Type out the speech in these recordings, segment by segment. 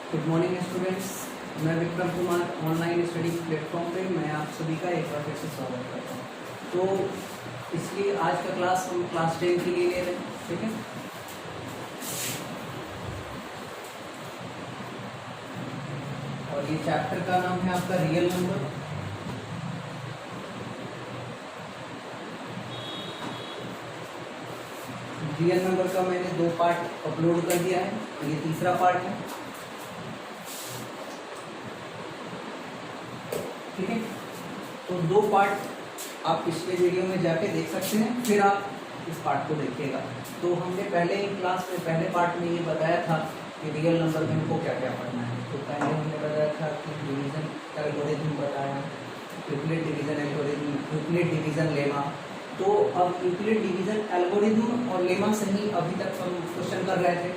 Good morning students, मैं Vikram Kumar online study platform पे मैं आप सभी का एक बार फिर से स्वागत करता हूँ। तो इसलिए आज का क्लास हम क्लास 10 के लिए ले रहे हैं, ठीक है। और ये चैप्टर का नाम है आपका रियल नंबर। रियल नंबर का मैंने 2 पार्ट अपलोड कर दिया है, ये तीसरा पार्ट है, ठीक है। तो 2 पार्ट आप पिछले वीडियो में जाके देख सकते हैं, फिर आप इस पार्ट को देखिएगा। तो हमने पहले क्लास में पहले पार्ट में ये बताया था कि रियल नंबर में हमको क्या क्या पढ़ना है। तो पहले हमने बताया था कि डिवीजन एल्गोरिथम बताया, Euclid division algorithm, Euclid division lemma. तो अब यूक्लिड डिवीजन एल्गोरिथम और लेमा से ही अभी तक हम क्वेश्चन कर रहे थे।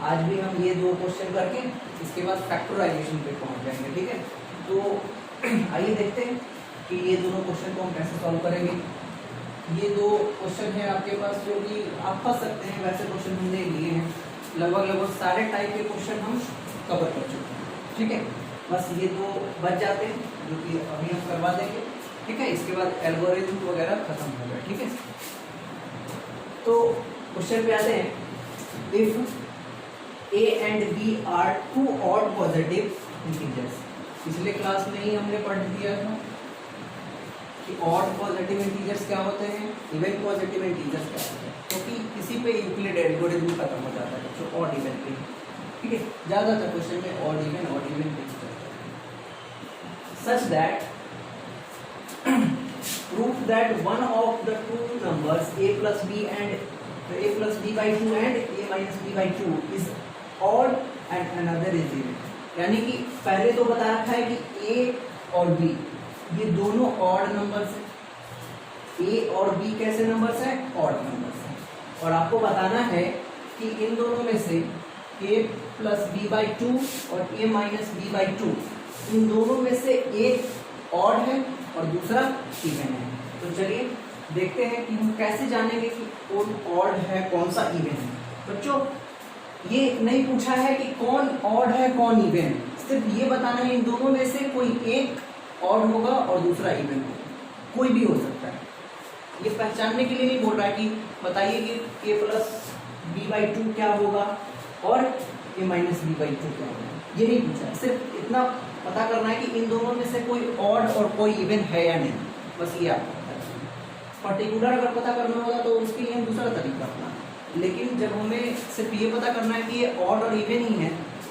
आज भी हम ये 2 क्वेश्चन करके इसके बाद फैक्टराइजेशन पे पहुंच जाएंगे, ठीक है। तो आइए देखते हैं कि ये दोनों क्वेश्चन को हम कैसे सॉल्व करेंगे। ये 2 क्वेश्चन है आपके पास जो कि आप फंस सकते हैं, वैसे क्वेश्चन हमने लिए हैं। लगभग सारे टाइप के क्वेश्चन हम कवर कर चुके हैं, ठीक है। बस ये 2 बच जाते हैं जो कि अभी हम करवा देंगे, ठीक है। इसके बाद एल्गोरिथम वगैरह खत्म हो गया, ठीक है। तो क्वेश्चन पे आते हैं। If A and B are 2 odd positive integers, पिछले क्लास में ही हमने पढ़ दिया था कि ऑड पॉजिटिव इंटीजर्स क्या होते हैं, इवन पॉजिटिव इंटीजर्स क्या होते हैं। क्योंकि इसी पे यूक्लिड एल्गोरिथम खत्म हो जाता है, जो ऑड इवन पे, ठीक है। ज्यादातर क्वेश्चन में odd even such that proof that one of the 2 numbers a plus b by 2 and a minus b by 2 is odd and another is even। यानी कि पहले तो बता रखा है कि a और b ये दोनों ऑड नंबर्स हैं। a और b कैसे नंबर्स हैं? ऑड नंबर्स हैं। और आपको बताना है कि इन दोनों में से a plus b by 2 और a minus b by 2 इन दोनों में से एक ऑड है और दूसरा इवन है। तो चलिए देखते हैं कि हम कैसे जानेंगे कि कौन ऑड है कौन सा इवन है। बच्चों ये नहीं पूछा है कि कौन ऑड है कौन इवन है, सिर्फ ये बताना है इन दोनों में से कोई एक ऑड होगा और दूसरा इवन होगा, कोई भी हो सकता है। ये पहचानने के लिए नहीं बोल रहा है कि बताइए कि a plus b by 2 क्या होगा और a minus b by 2 क्या होगा, ये नहीं पूछा है। सिर्फ इतना पता करना है कि इन दोनों में से कोई ऑड और कोई इवन है या नहीं, बस ये आपको पता है। पर्टिकुलर अगर पता करना होगा तो उसके लिए हम दूसरा तरीका अपना, लेकिन जब हमें सिर्फ ये पता करना है कि ये ऑड और इवन ही है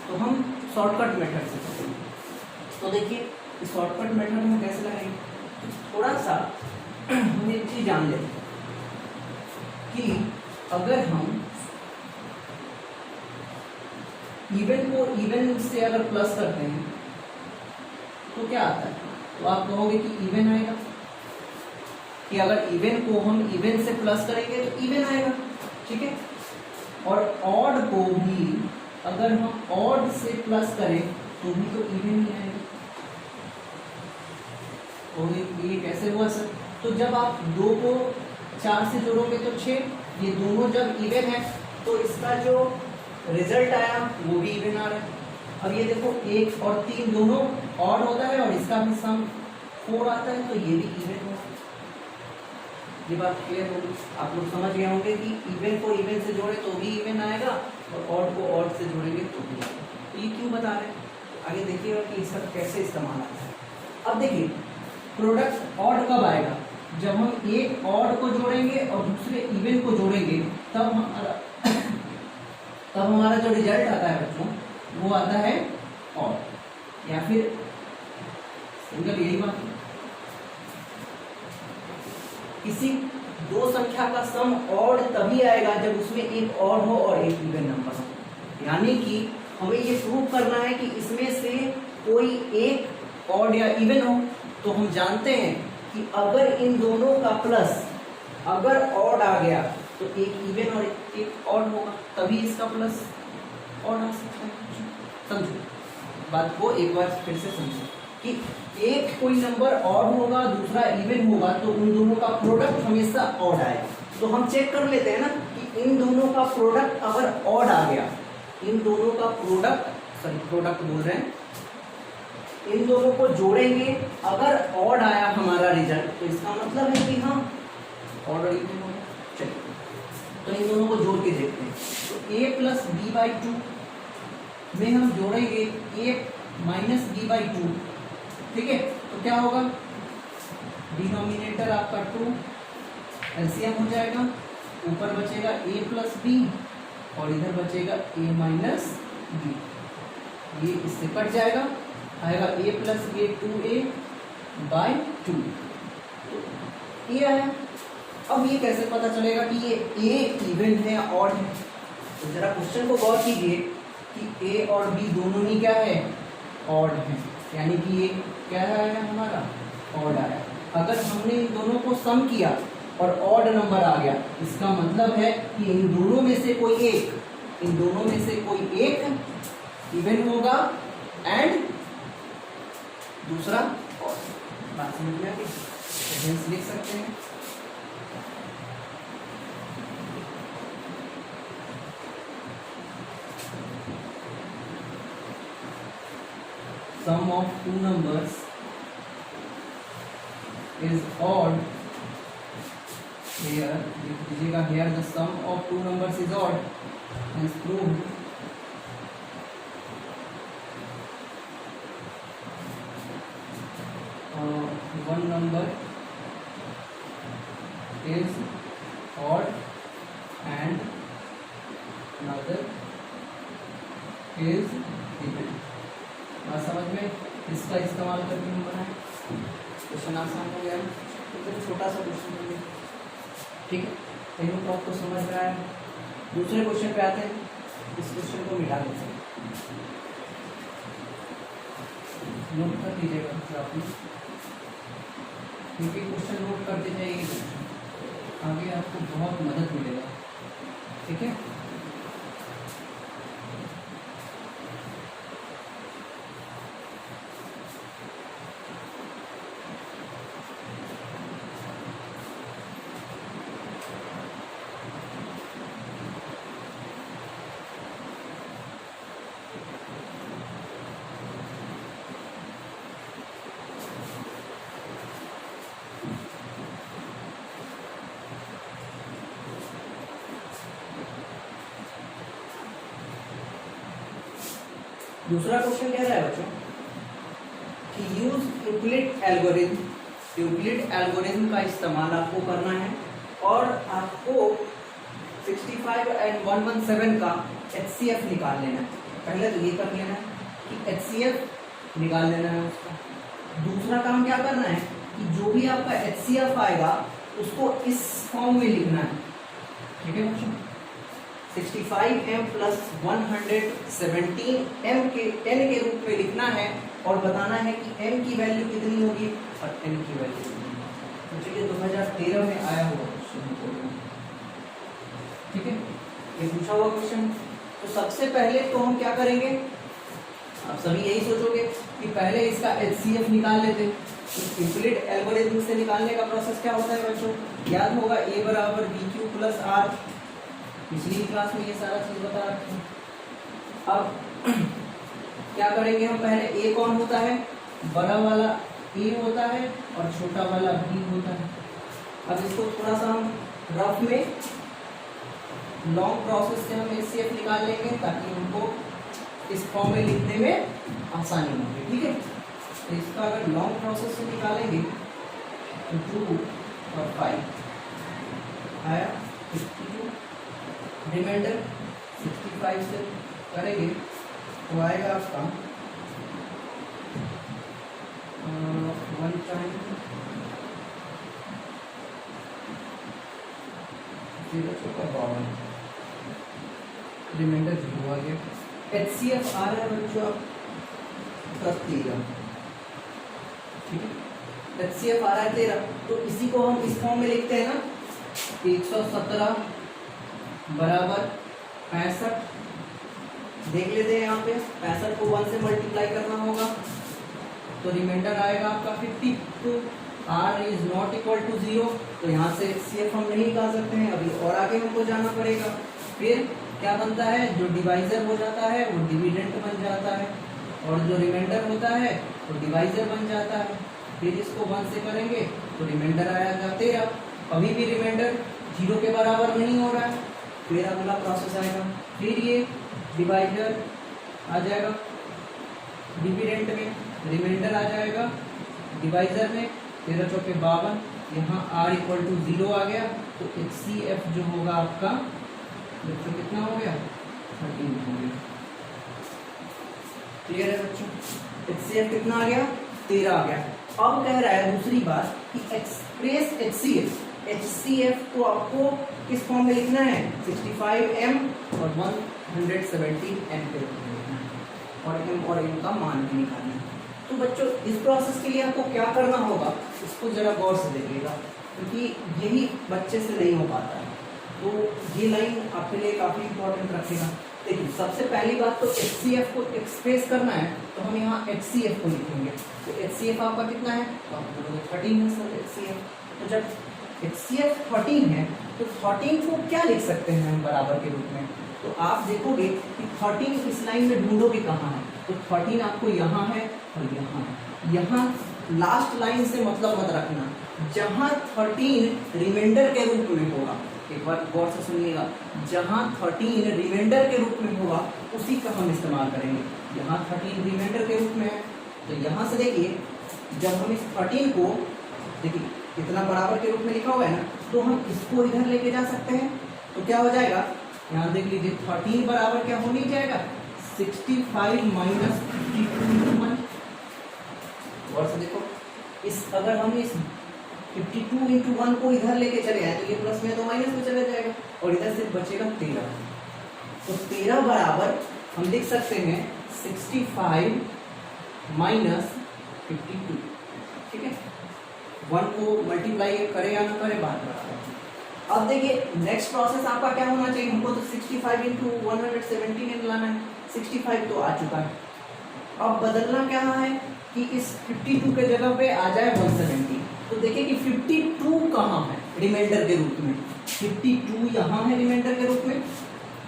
तो हम शॉर्टकट मेथड से करेंगे। तो देखिए इस शॉर्टकट मेथड में कैसे लगाएंगे, थोड़ा सा हम एक चीज जान लेते हैं कि अगर हम इवन को इवन से अगर प्लस करते हैं तो क्या आता है। तो आप कहोगे कि इवन आएगा, कि अगर इवन को हम इवन से प्लस करेंगे तो इवन आएगा, ठीक है। और ऑड को भी अगर हम ऑड से प्लस करें तो भी तो इवन ही आएगा। तो ये कैसे हुआ सर? तो जब आप 2 को 4 से जोड़ोगे तो 6, ये दोनों जब इवन है तो इसका जो रिजल्ट आया वो भी इवन आ रहा है। अब ये देखो 1 और 3 दोनों ऑड होता है और इसका भी सम 4 आता है, तो ये भी इवन होगा। ये बात क्लियर होगी, आप लोग समझ गए होंगे कि इवन को इवन से जोड़े तो भी इवन आएगा और ऑड को ऑड से जोड़ेंगे तो भी आएगा। तो ये क्यों बता रहे हैं, आगे देखिएगा कि इसका कैसे इस्तेमाल आता है। अब देखिए प्रोडक्ट ऑड कब आएगा, जब हम एक ऑड को जोड़ेंगे और दूसरे इवन को जोड़ेंगे, तब हमारा जो रिजल्ट आता है बच्चों वो आता है ऑड, या फिर सिंगल। यही बात है, किसी 2 संख्या का सम ऑड तभी आएगा जब उसमें एक ऑड हो और एक इवन नंबर हो। यानी कि हमें ये प्रूव करना है कि इसमें से कोई एक ऑड या इवन हो। तो हम जानते हैं कि अगर इन दोनों का प्लस अगर ऑड आ गया तो एक इवन और एक ऑड होगा, तभी इसका प्लस ऑड आ सकता है। समझो बात को एक बार फिर से समझो कि एक कोई नंबर ऑड होगा दूसरा इवन होगा तो उन दोनों का प्रोडक्ट हमेशा ऑड आएगा। तो हम चेक कर लेते हैं ना कि इन दोनों का प्रोडक्ट अगर ऑड आ गया, इन दोनों का प्रोडक्ट सॉरी प्रोडक्ट बोल रहे हैं, इन दोनों को जोड़ेंगे, अगर ऑड आया हमारा रिजल्ट तो इसका मतलब है कि हाँ ऑड और इवन होगा। चलिए तो इन दोनों को जोड़ के देखते हैं। तो a plus B by two में हम जोड़ेंगे a minus B by two, ठीक है। तो क्या होगा, डिनोमिनेटर आपका 2, एलसीएम हो जाएगा, ऊपर बचेगा a प्लस बी और इधर बचेगा a माइनस बी, ये इससे कट जाएगा, आएगा a plus B 2a by 2, ये आया। अब ये कैसे पता चलेगा कि ये a इवन है या ऑड है? तो जरा क्वेश्चन को गौर कीजिए कि a और b दोनों ही क्या है, ऑड है, यानी कि ये क्या आया हमारा, ऑड आया। अगर हमने इन दोनों को सम किया और ऑड नंबर आ गया, इसका मतलब है कि इन दोनों में से कोई एक, इन दोनों में से कोई एक इवन होगा एंड दूसरा ऑड। बात समझ में आ गई? हेंस लिख सकते हैं sum of two numbers is odd, here लिख दीजिएगा, here the sum of two numbers is odd, hence proved one number is odd and another is even। बात समझ में? इसका इस्तेमाल करके हम बनाए, क्वेश्चन आसान हो गया, तो छोटा सा क्वेश्चन हो गया, ठीक है। तीनों को आपको समझ में आया। दूसरे क्वेश्चन पे आते हैं, इस क्वेश्चन को मिटा देते हैं, नोट कर दीजिएगा आपने, क्योंकि क्वेश्चन नोट करते जाइए, आगे आपको बहुत मदद मिलेगा, ठीक है। दूसरा क्वेश्चन कह रहा है बच्चों कि use Euclid algorithm, Euclid algorithm का इस्तेमाल आपको करना है और आपको 65 एंड 117 का HCF निकाल लेना है। पहले तो ये कर लेना है कि HCF निकाल लेना है उसका। दूसरा काम क्या करना है कि जो भी आपका HCF आएगा उसको इस फॉर्म में लिखना है, ठीक है बच्चों। 65m प्लस 117 m के n के रूप में लिखना है और बताना है कि m की वैल्यू कितनी होगी और n की वैल्यू कितनी होगी। तो चलिए 2013 में आया हुआ क्वेश्चन, ठीक है, ये पूछा हुआ क्वेश्चन। तो सबसे पहले तो हम क्या करेंगे, आप सभी यही सोचोगे कि पहले इसका HCF निकाल लेते हैं। यूक्लिड एल्गोरिथम से निकालने का प्रोसेस क्या होता है बच्चों, याद होगा, a बराबर bq प्लस r, पिछली क्लास में ये सारा चीज बता रखी है। अब क्या करेंगे हम, पहले a कौन होता है, बड़ा वाला a होता है और छोटा वाला b होता है। अब इसको थोड़ा सा हम रफ में लॉन्ग प्रोसेस से हम HCF निकाल लेंगे ताकि हमको इस फॉर्म में लिखने में आसानी होगी, ठीक है। तो इसका अगर लॉन्ग प्रोसेस से निकालेंगे तो 2 और 5 आया 52, रिमाइंडर 65 से करेंगे तो आएगा आपका 1 टाइम 0 रिमाइंडर 0 आ गया। HCF आ रहा है बच्चों आप 13, ठीक है। HCF आ रहा है 13, तो इसी को हम इस फॉर्म में लिखते हैं ना, 117 बराबर 65, देख लेते हैं यहाँ पे 65 को 1 से मल्टीप्लाई करना होगा तो रिमाइंडर आएगा आपका 52। r is not equal to 0, तो यहाँ से HCF हम नहीं निकाल सकते हैं, अभी और आगे हमको जाना पड़ेगा। फिर क्या बनता है, जो डिवाइजर हो जाता है वो डिविडेंट बन जाता है, और जो रिमाइंडर होता है वो डिवाइजर बन जाता है। फिर इसको 1 से करेंगे तो रिमाइंडर आएगा 13। अभी भी रिमाइंडर 0 के बराबर नहीं हो रहा है, फिर अगला प्रोसेस आएगा, फिर ये डिवाइजर आ जाएगा डिविडेंट में, रिमाइंडर आ जाएगा डिवाइजर में, 13 चौके 52, यहाँ r इक्वल टू 0 आ गया, तो HCF जो होगा आपका बच्चों कितना हो गया, 13 हो गया। क्लियर है बच्चों, HCF कितना आ गया, 13 आ गया। अब कह रहा है दूसरी बात कि एक्सप्रेस HCF को आपको किस फॉर्म में लिखना है, 65m और 117m के रूप में लिखना है, और m और n का मान भी निकालना है। तो बच्चों इस प्रोसेस के लिए आपको क्या करना होगा, इसको जरा गौर से देखिएगा, क्योंकि यही बच्चे से नहीं हो पाता है। तो ये लाइन आपके लिए काफी इंपॉर्टेंट रखेगा। देखिए सबसे पहली बात तो HCF को एक्सप्रेस करना है, तो हम यहाँ HCF को लिखेंगे। तो HCF आपका कितना है, तो आपको बोलोगे 13 है सर HCF। तो जब HCF 13 है तो 13 को क्या लिख सकते हैं हम बराबर के रूप में, तो आप देखोगे कि 13 इस लाइन में ढूंढोगे कहाँ है, तो 13 आपको यहाँ है और यहाँ है। यहाँ लास्ट लाइन से मतलब मत रखना, जहाँ 13 रिमाइंडर के रूप में होगा, एक बार गौर से सुनिएगा, जहाँ 13 रिमाइंडर के रूप में होगा उसी का हम इस्तेमाल करेंगे। यहाँ 13 रिमाइंडर के रूप में है, तो यहाँ से देखिए जब हम इस 13 को देखिए कितना बराबर के रूप में लिखा हुआ है ना, तो हम इसको इधर लेके जा सकते हैं। तो क्या हो जाएगा, यहाँ देख लीजिए 13 बराबर क्या हो नहीं जाएगा, 65 माइनस 52। और से देखो इस अगर हम इस 52 इंटू 1 को इधर लेके चले आए तो ये प्लस में तो माइनस में चला जाएगा, और इधर सिर्फ बचेगा 13। तो 13 बराबर हम लिख सकते हैं 65 माइनस 52। ठीक है, 1 को मल्टीप्लाई करे या ना करे बात बराबर। अब देखिए नेक्स्ट प्रोसेस आपका क्या होना चाहिए, हमको तो 65 इंटू 117 लाना है, 65 तो आ चुका है। अब बदलना क्या है कि इस 52 के जगह पे आ जाए 117। तो देखिए कि 52 कहाँ है रिमाइंडर के रूप में, 52 यहाँ है रिमाइंडर के रूप में।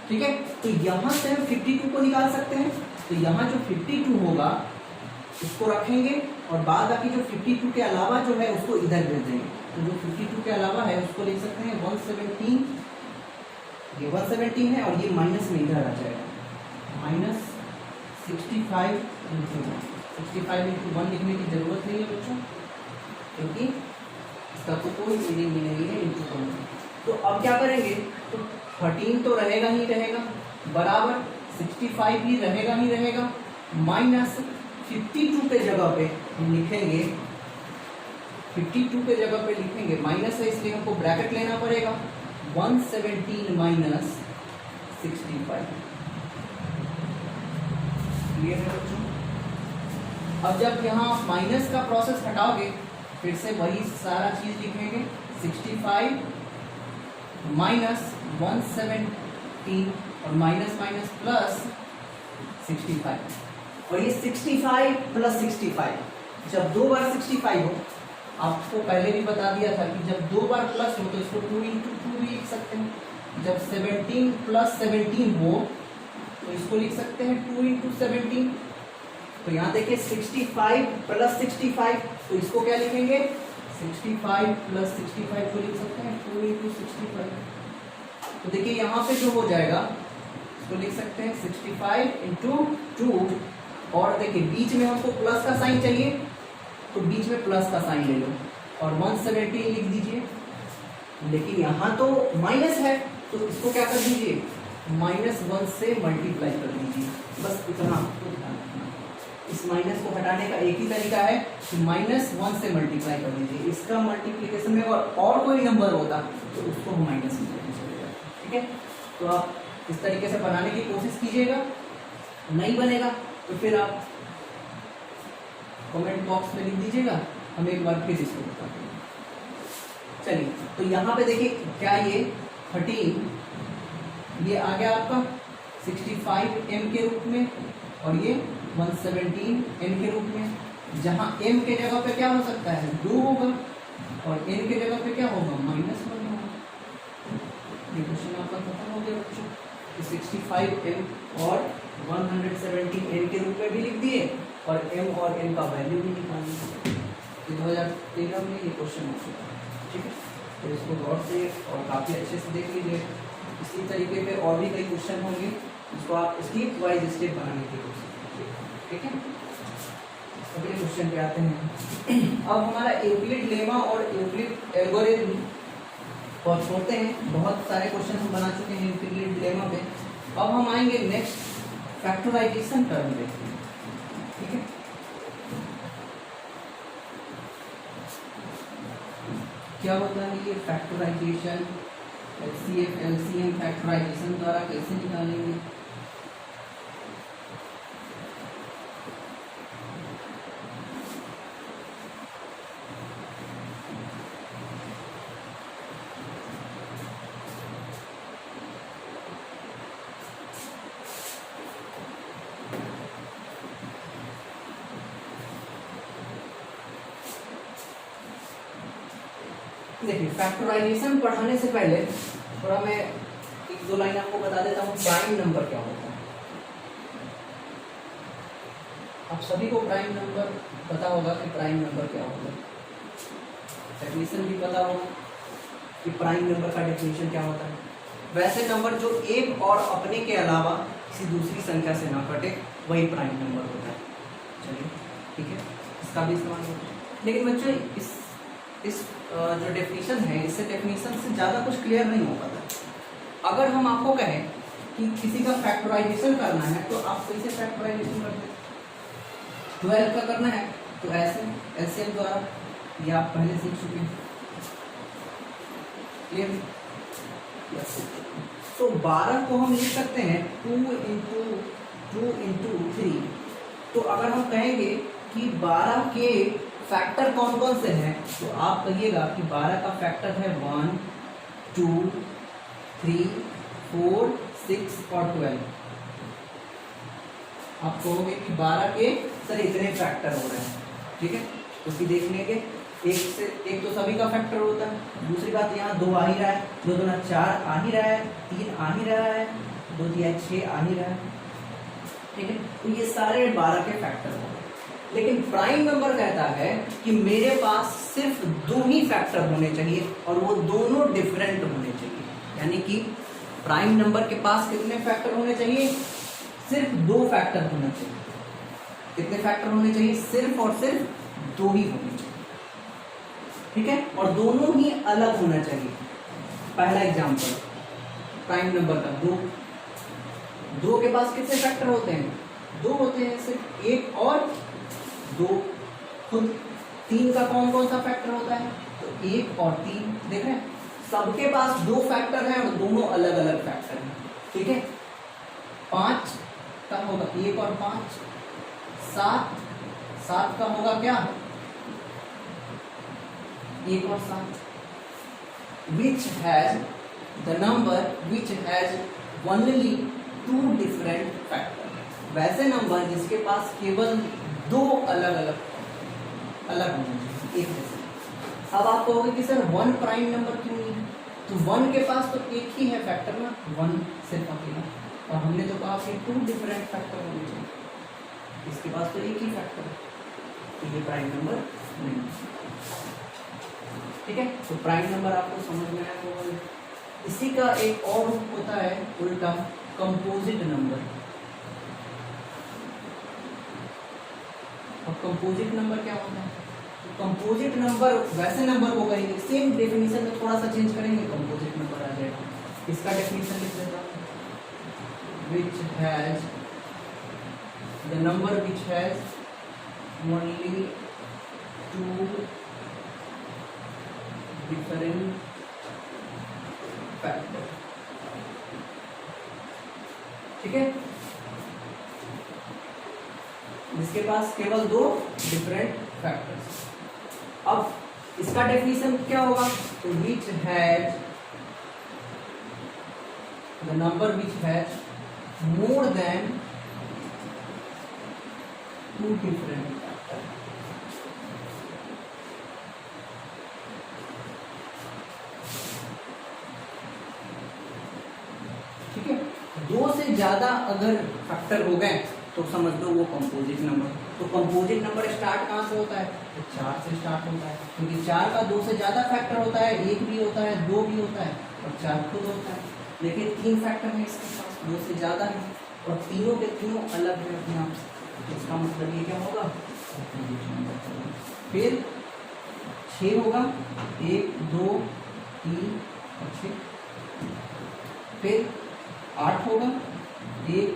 ठीक है, तो यहाँ से हम 52 को निकाल सकते हैं। तो यहाँ जो 52 होगा उसको रखेंगे, और बाद बाकी जो 52 के अलावा जो है उसको इधर भेज देंगे। तो जो 52 के अलावा है उसको लिख सकते हैं 117, ये 117 है, और ये माइनस में इधर आ जाएगा, माइनस 65 इंटू 1 लिखने की जरूरत नहीं है बच्चों, क्योंकि इसका तो कोई मीनिंग नहीं है इंटू 1। तो अब क्या करेंगे, तो 13 तो रहेगा ही रहेगा, बराबर 65 भी रहेगा ही रहेगा, माइनस 52 के जगह पे हम लिखेंगे, 52 के जगह पे लिखेंगे माइनस है इसलिए हमको ब्रैकेट लेना पड़ेगा, 117 माइनस 65। क्लियर है बच्चों। अब जब यहाँ माइनस का प्रोसेस हटाओगे फिर से वही सारा चीज लिखेंगे, 65 माइनस 117 और माइनस माइनस प्लस 65, और ये 65 प्लस 65, जब 2 बार 65 हो, आपको पहले भी बता दिया था कि जब 2 बार प्लस हो तो इसको 2 इंटू 2 भी लिख सकते हैं। जब 17 प्लस 17 हो तो इसको लिख सकते हैं 2 इंटू 17। तो यहाँ देखिए 65 प्लस 65, तो इसको क्या लिखेंगे, 65 प्लस 65 को लिख सकते हैं 2 इंटू 65। तो देखिए यहाँ पे जो हो जाएगा इसको लिख सकते हैं 65 इंटू 2, और देखिए बीच में हमको प्लस का साइन चाहिए तो बीच में प्लस का साइन ले लो, और 117 लिख दीजिए। लेकिन यहाँ तो माइनस है तो इसको क्या कर दीजिए, -1 से मल्टीप्लाई कर दीजिए, बस इतना आपको ध्यान रखना। इस माइनस को हटाने का एक ही तरीका है कि -1 से मल्टीप्लाई कर दीजिए। इसका मल्टीप्लिकेशन में और कोई नंबर होता तो उसको हम माइनस में लेके चले जाते। ठीक है, तो आप इस तरीके से बनाने की कोशिश कीजिएगा, नहीं बनेगा तो फिर आप कमेंट बॉक्स में लिख दीजिएगा, हम एक बार फिर इसको बता देंगे। चलिए, तो यहाँ पे देखिए क्या ये 13 ये आ गया आपका 65m के रूप में, और ये 117m के रूप में। जहाँ m के जगह पे क्या हो सकता है, 2 होगा, और n के जगह पे क्या होगा, -1 होगा। ये क्वेश्चन आपका खत्म हो गया बच्चों। 65m और 117n के रूप में भी लिख दिए और m और n का वैल्यू भी निकाल दिए। 2013 में ये क्वेश्चन हो चुका है, ठीक है। तो इसको गौर से और काफ़ी अच्छे से देख लीजिए। इसी तरीके पे और भी कई क्वेश्चन होंगे, इसको आप स्टेप वाइज स्टेप बनाने की कोशिश कीजिए, ठीक है। अगले क्वेश्चन पे आते हैं। अब हमारा यूक्लिड लेमा और यूक्लिड एल्गोरिथम और छोड़ते हैं, बहुत सारे क्वेश्चन हम बना चुके हैं यूक्लिड लेमा पे। अब हम आएंगे नेक्स्ट फैक्टराइजेशन टर्म पे, ठीक है। क्या होता है ये फैक्टराइजेशन, एचसीएफ एलसीएम फैक्टराइजेशन द्वारा कैसे निकालेंगे? देखिए, फैक्टराइजेशन पढ़ाने से पहले थोड़ा मैं एक दो लाइन आपको बता देता हूँ प्राइम नंबर क्या होता है। आप सभी को प्राइम नंबर पता होगा कि प्राइम नंबर क्या होता है, डेफिनेशन भी पता होगा कि प्राइम नंबर का डेफिनेशन क्या होता है। वैसे नंबर जो एक और अपने के अलावा किसी दूसरी संख्या से ना कटे वही प्राइम नंबर होता है। चलिए, ठीक है, इसका भी इस्तेमाल होता है। लेकिन बच्चों इस जो डेफिनेशन है, इससे डेफिनेशन से ज़्यादा कुछ क्लियर नहीं हो पाता। अगर हम आपको कहें कि किसी का फैक्टराइजेशन करना है तो आप कैसे फैक्टराइजेशन करते हैं? 12 का करना है तो ऐसे एलसीएम द्वारा, ये आप पहले सीख चुके हैं, क्लियर। तो 12 को हम लिख सकते हैं 2 इंटू 3। तो अगर हम कहेंगे कि 12 के फैक्टर कौन कौन से हैं, तो आप कहिएगा कि 12 का फैक्टर है 1, 2, 3, 4, 6 और 12। आप कहोगे कि 12 के सर इतने फैक्टर हो रहे हैं, ठीक है। उसकी देख लेंगे, एक तो सभी का फैक्टर होता है। दूसरी बात, यहाँ 2 आ ही रहा है, 2 दूना 4 आ ही रहा है, 3 आ ही रहा है, 2 3 6 आ ही रहा है, ठीक है। तो ये सारे 12 के फैक्टर हो गए। लेकिन प्राइम नंबर कहता है कि मेरे पास सिर्फ 2 ही फैक्टर होने चाहिए और वो दोनों डिफरेंट होने चाहिए। यानी कि प्राइम नंबर के पास कितने फैक्टर होने चाहिए? सिर्फ 2 फैक्टर होने चाहिए। कितने फैक्टर होने चाहिए? सिर्फ और सिर्फ 2 ही होने चाहिए, ठीक है। और दोनों ही अलग होना चाहिए। पहला एग्जांपल प्राइम नंबर का 2 के पास कितने फैक्टर होते हैं? 2 होते हैं, सिर्फ 1 और 2। खुद 3 का कौन कौन सा फैक्टर होता है? तो 1 और 3, देख रहे हैं, सबके पास 2 फैक्टर हैं और दोनों अलग अलग फैक्टर हैं, ठीक है। 5 का होगा 1 और 5, 7 का होगा क्या? 1 और 7। Which has the number which has only 2 different factor। वैसे नंबर जिसके पास केवल 2 अलग अलग होने चाहिए, एक जैसे। अब आप कहोगे कि सर 1 प्राइम नंबर क्यों नहीं है? तो 1 के पास तो एक ही है फैक्टर ना, 1 सिर्फ अकेला, और हमने तो कहा कि 2 डिफरेंट फैक्टर होने चाहिए। इसके पास तो एक ही फैक्टर है, तो ये प्राइम नंबर नहीं है, ठीक है। तो प्राइम नंबर आपको समझ में आया होगा। इसी का एक और रूप होता है उल्टा, कंपोजिट नंबर। अब कंपोजिट नंबर क्या होता है? तो कंपोजिट नंबर वैसे नंबर को कहेंगे, सेम डेफिनेशन में थोड़ा सा चेंज करेंगे, कंपोजिट नंबर आ जाएगा। इसका डेफिनेशन लिख देता हूं, which has the number which has only 2 different factor, ठीक है। जिसके पास केवल 2 डिफरेंट फैक्टर्स। अब इसका डेफिनेशन क्या होगा? तो which has the number which has more than 2 different factor. ठीक है, 2 अगर फैक्टर हो गए तो समझ लो वो कंपोजिट नंबर। तो कंपोजिट नंबर स्टार्ट कहाँ से होता है? तो 4 से स्टार्ट होता है, क्योंकि 4 का 2 से ज़्यादा फैक्टर होता है, 1 भी होता है, 2 भी होता है और 4 खुद होता है। लेकिन 3 फैक्टर है इसके पास, 2 से ज़्यादा है और तीनों के तीनों अलग है अपने आप से। इसका मतलब ये क्या होगा? Composite number. फिर 6 होगा, 1 2 3 और 6। फिर 8 होगा, 1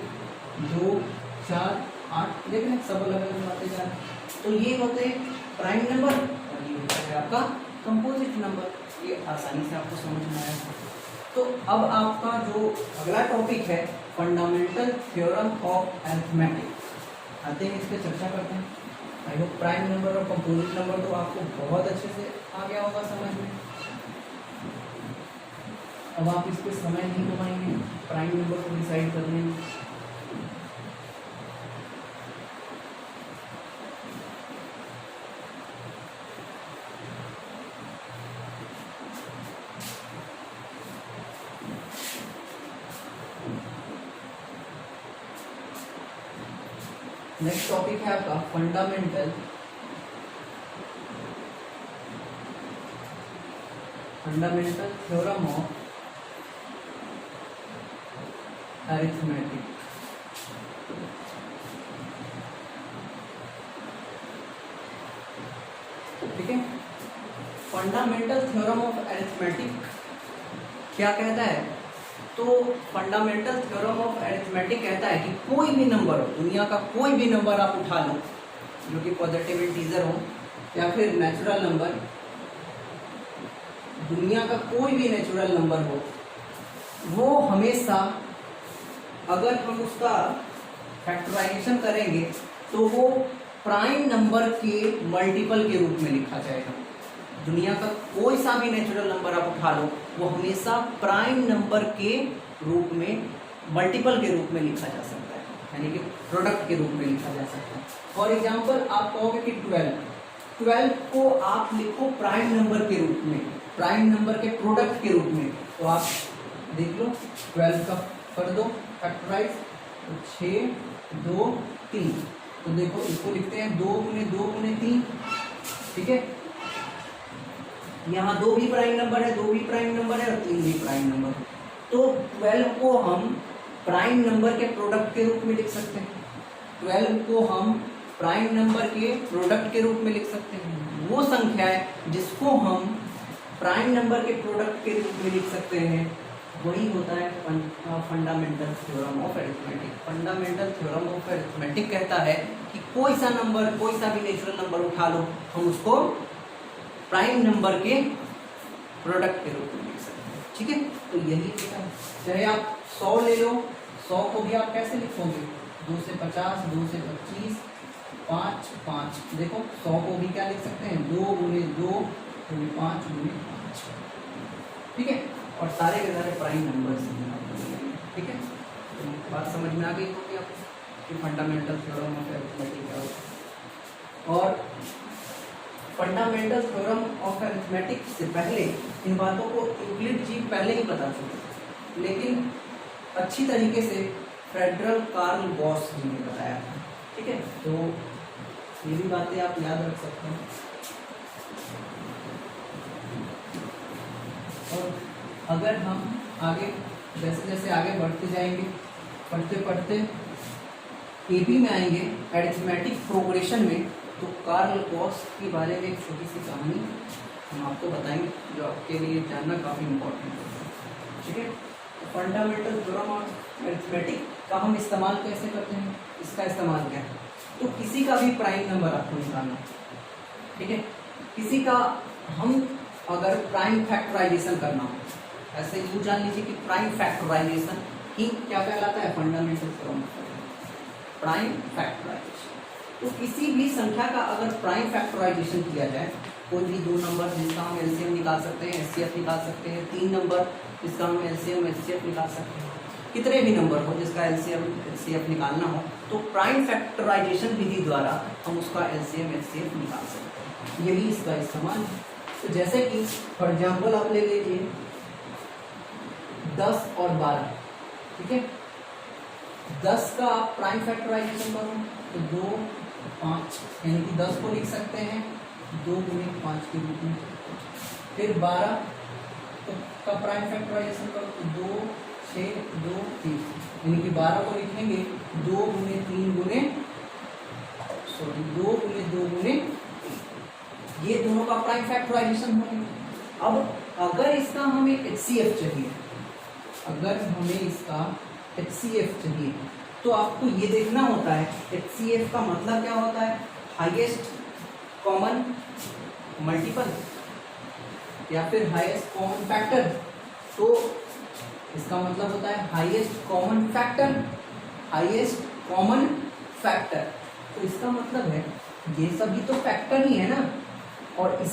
2 4 8। देख रहे हैं सब अलग अलग बातें जा रहे हैं। तो ये होते हैं प्राइम नंबर और ये होता है आपका कंपोजिट नंबर। ये आसानी से आपको समझ में आया। तो अब आपका जो अगला टॉपिक है फंडामेंटल थ्योरम ऑफ अरिथमेटिक, आते हैं इस पर चर्चा करते हैं। आई होप प्राइम नंबर और कंपोजिट नंबर तो आपको बहुत अच्छे से आ गया होगा समझ में। अब आप इस पर समय नहीं घुमाएंगे प्राइम नंबर को डिसाइड करने में। नेक्स्ट टॉपिक है आपका फंडामेंटल थ्योरम ऑफ अरिथमेटिक। ठीक है, फंडामेंटल थ्योरम ऑफ अरिथमेटिक क्या कहता है? तो फंडामेंटल थ्योरम ऑफ अरिथमेटिक कहता है कि कोई भी नंबर हो, दुनिया का कोई भी नंबर आप उठा लो जो कि पॉजिटिव इंटीजर हो या फिर नेचुरल नंबर, दुनिया का कोई भी नेचुरल नंबर हो, वो हमेशा अगर हम उसका फैक्टराइजेशन करेंगे तो वो प्राइम नंबर के मल्टीपल के रूप में लिखा जाएगा। दुनिया का कोई सा भी नेचुरल नंबर आप उठा लो, वो हमेशा प्राइम नंबर के रूप में, मल्टीपल के रूप में लिखा जा सकता है, यानी कि प्रोडक्ट के रूप में लिखा जा सकता है। फॉर एग्जाम्पल आप कहोगे कि 12 को आप लिखो प्राइम नंबर के रूप में, प्राइम नंबर के प्रोडक्ट के रूप में, तो आप देख लो 12 का कर दो फैक्टराइज, तो 6 2 3। तो देखो इसको लिखते हैं 2 गुने 2 गुने 3। ठीक है, यहाँ 2 भी प्राइम नंबर है, 2 भी प्राइम नंबर है और 3 भी प्राइम नंबर है। तो 12 को हम प्राइम नंबर के प्रोडक्ट के रूप में लिख सकते हैं, 12 को हम प्राइम नंबर के प्रोडक्ट के रूप में लिख सकते हैं। वो संख्या है जिसको हम प्राइम नंबर के प्रोडक्ट के रूप में लिख सकते हैं, वही होता है fundamental theorem of arithmetic. Fundamental theorem of arithmetic कहता है कि कोई सा नंबर, कोई सा भी नेचुरल नंबर उठा लो, हम उसको प्राइम नंबर के प्रोडक्ट के रूप में लिख सकते हैं। ठीक है, तो यही होता है। चाहे आप 100 ले लो, 100 को भी आप कैसे लिखोगे? 2 से 50, 2 से 25, 5 5। देखो 100 को भी क्या लिख सकते हैं? 2 गुने 2 गुने 5 गुने 5। ठीक है, और सारे के सारे प्राइम नंबर्स हैं। ठीक है, तो बात समझ में आ गई होगी आपको कि फंडामेंटल थ्योरम ऑफ अरिथमेटिक क्या होता है। और फंडामेंटल थ्योरम ऑफ अरिथमेटिक से पहले इन बातों को यूक्लिड जी पहले ही बता चुके, लेकिन अच्छी तरीके से फ्रेडरल कार्ल गॉस जी ने बताया था। ठीक है, तो ये भी बातें आप याद रख सकते हैं। और अगर हम आगे जैसे जैसे आगे बढ़ते जाएंगे, पढ़ते पढ़ते एपी में आएंगे अरिथमेटिक प्रोग्रेशन में, तो कार्ल गॉस के बारे में एक छोटी सी कहानी हम आपको बताएंगे जो आपके लिए जानना काफ़ी इम्पोर्टेंट है। ठीक है, फंडामेंटल थ्योरम ऑफ अरिथमेटिक का हम इस्तेमाल कैसे करते हैं? इसका इस्तेमाल क्या है? तो किसी का भी प्राइम नंबर आपको निकालना, ठीक है, किसी का हम अगर प्राइम फैक्टराइजेशन करना हो, ऐसे यूँ जान लीजिए कि प्राइम फैक्टराइजेशन ही क्या कहलाता है? Fundamental theorem of prime factorisation. तो किसी भी संख्या का अगर प्राइम फैक्टराइजेशन किया जाए, कोई भी 2 नंबर जिसका हम एलसीएम निकाल सकते हैं, एचसीएफ निकाल सकते हैं, 3 नंबर जिसका हम एलसीएम एचसीएफ निकाल सकते हैं, कितने भी नंबर हो जिसका एलसीएम एचसीएफ निकालना हो, तो प्राइम फैक्टराइजेशन विधि द्वारा हम उसका एलसीएम एचसीएफ निकाल सकते हैं। यही इसका इस्तेमाल है। तो जैसे कि फॉर एग्जाम्पल आप ले लीजिए 10 और 12, ठीक है, 10 का आप प्राइम फैक्टराइजेशन करो तो 2 5 यानी कि 10 को लिख सकते हैं 2 गुणे 5 के रूप में। फिर 12 का प्राइम फैक्टराइजेशन करो तो 2 6 2 3 यानी कि 12 को लिखेंगे 2 गुणे 3 गुणे 2 गुणे 2 गुणे, ये दोनों का प्राइम फैक्टराइजेशन हो गया। अब अगर इसका हमें HCF चाहिए, अगर हमें इसका HCF चाहिए तो आपको ये देखना होता है HCF का मतलब क्या होता है, हाईएस्ट कॉमन मल्टीपल या फिर हाईएस्ट कॉमन फैक्टर। तो इसका मतलब होता है highest common factor, highest common factor. तो इसका मतलब है ये सभी तो फैक्टर ही है ना, और इस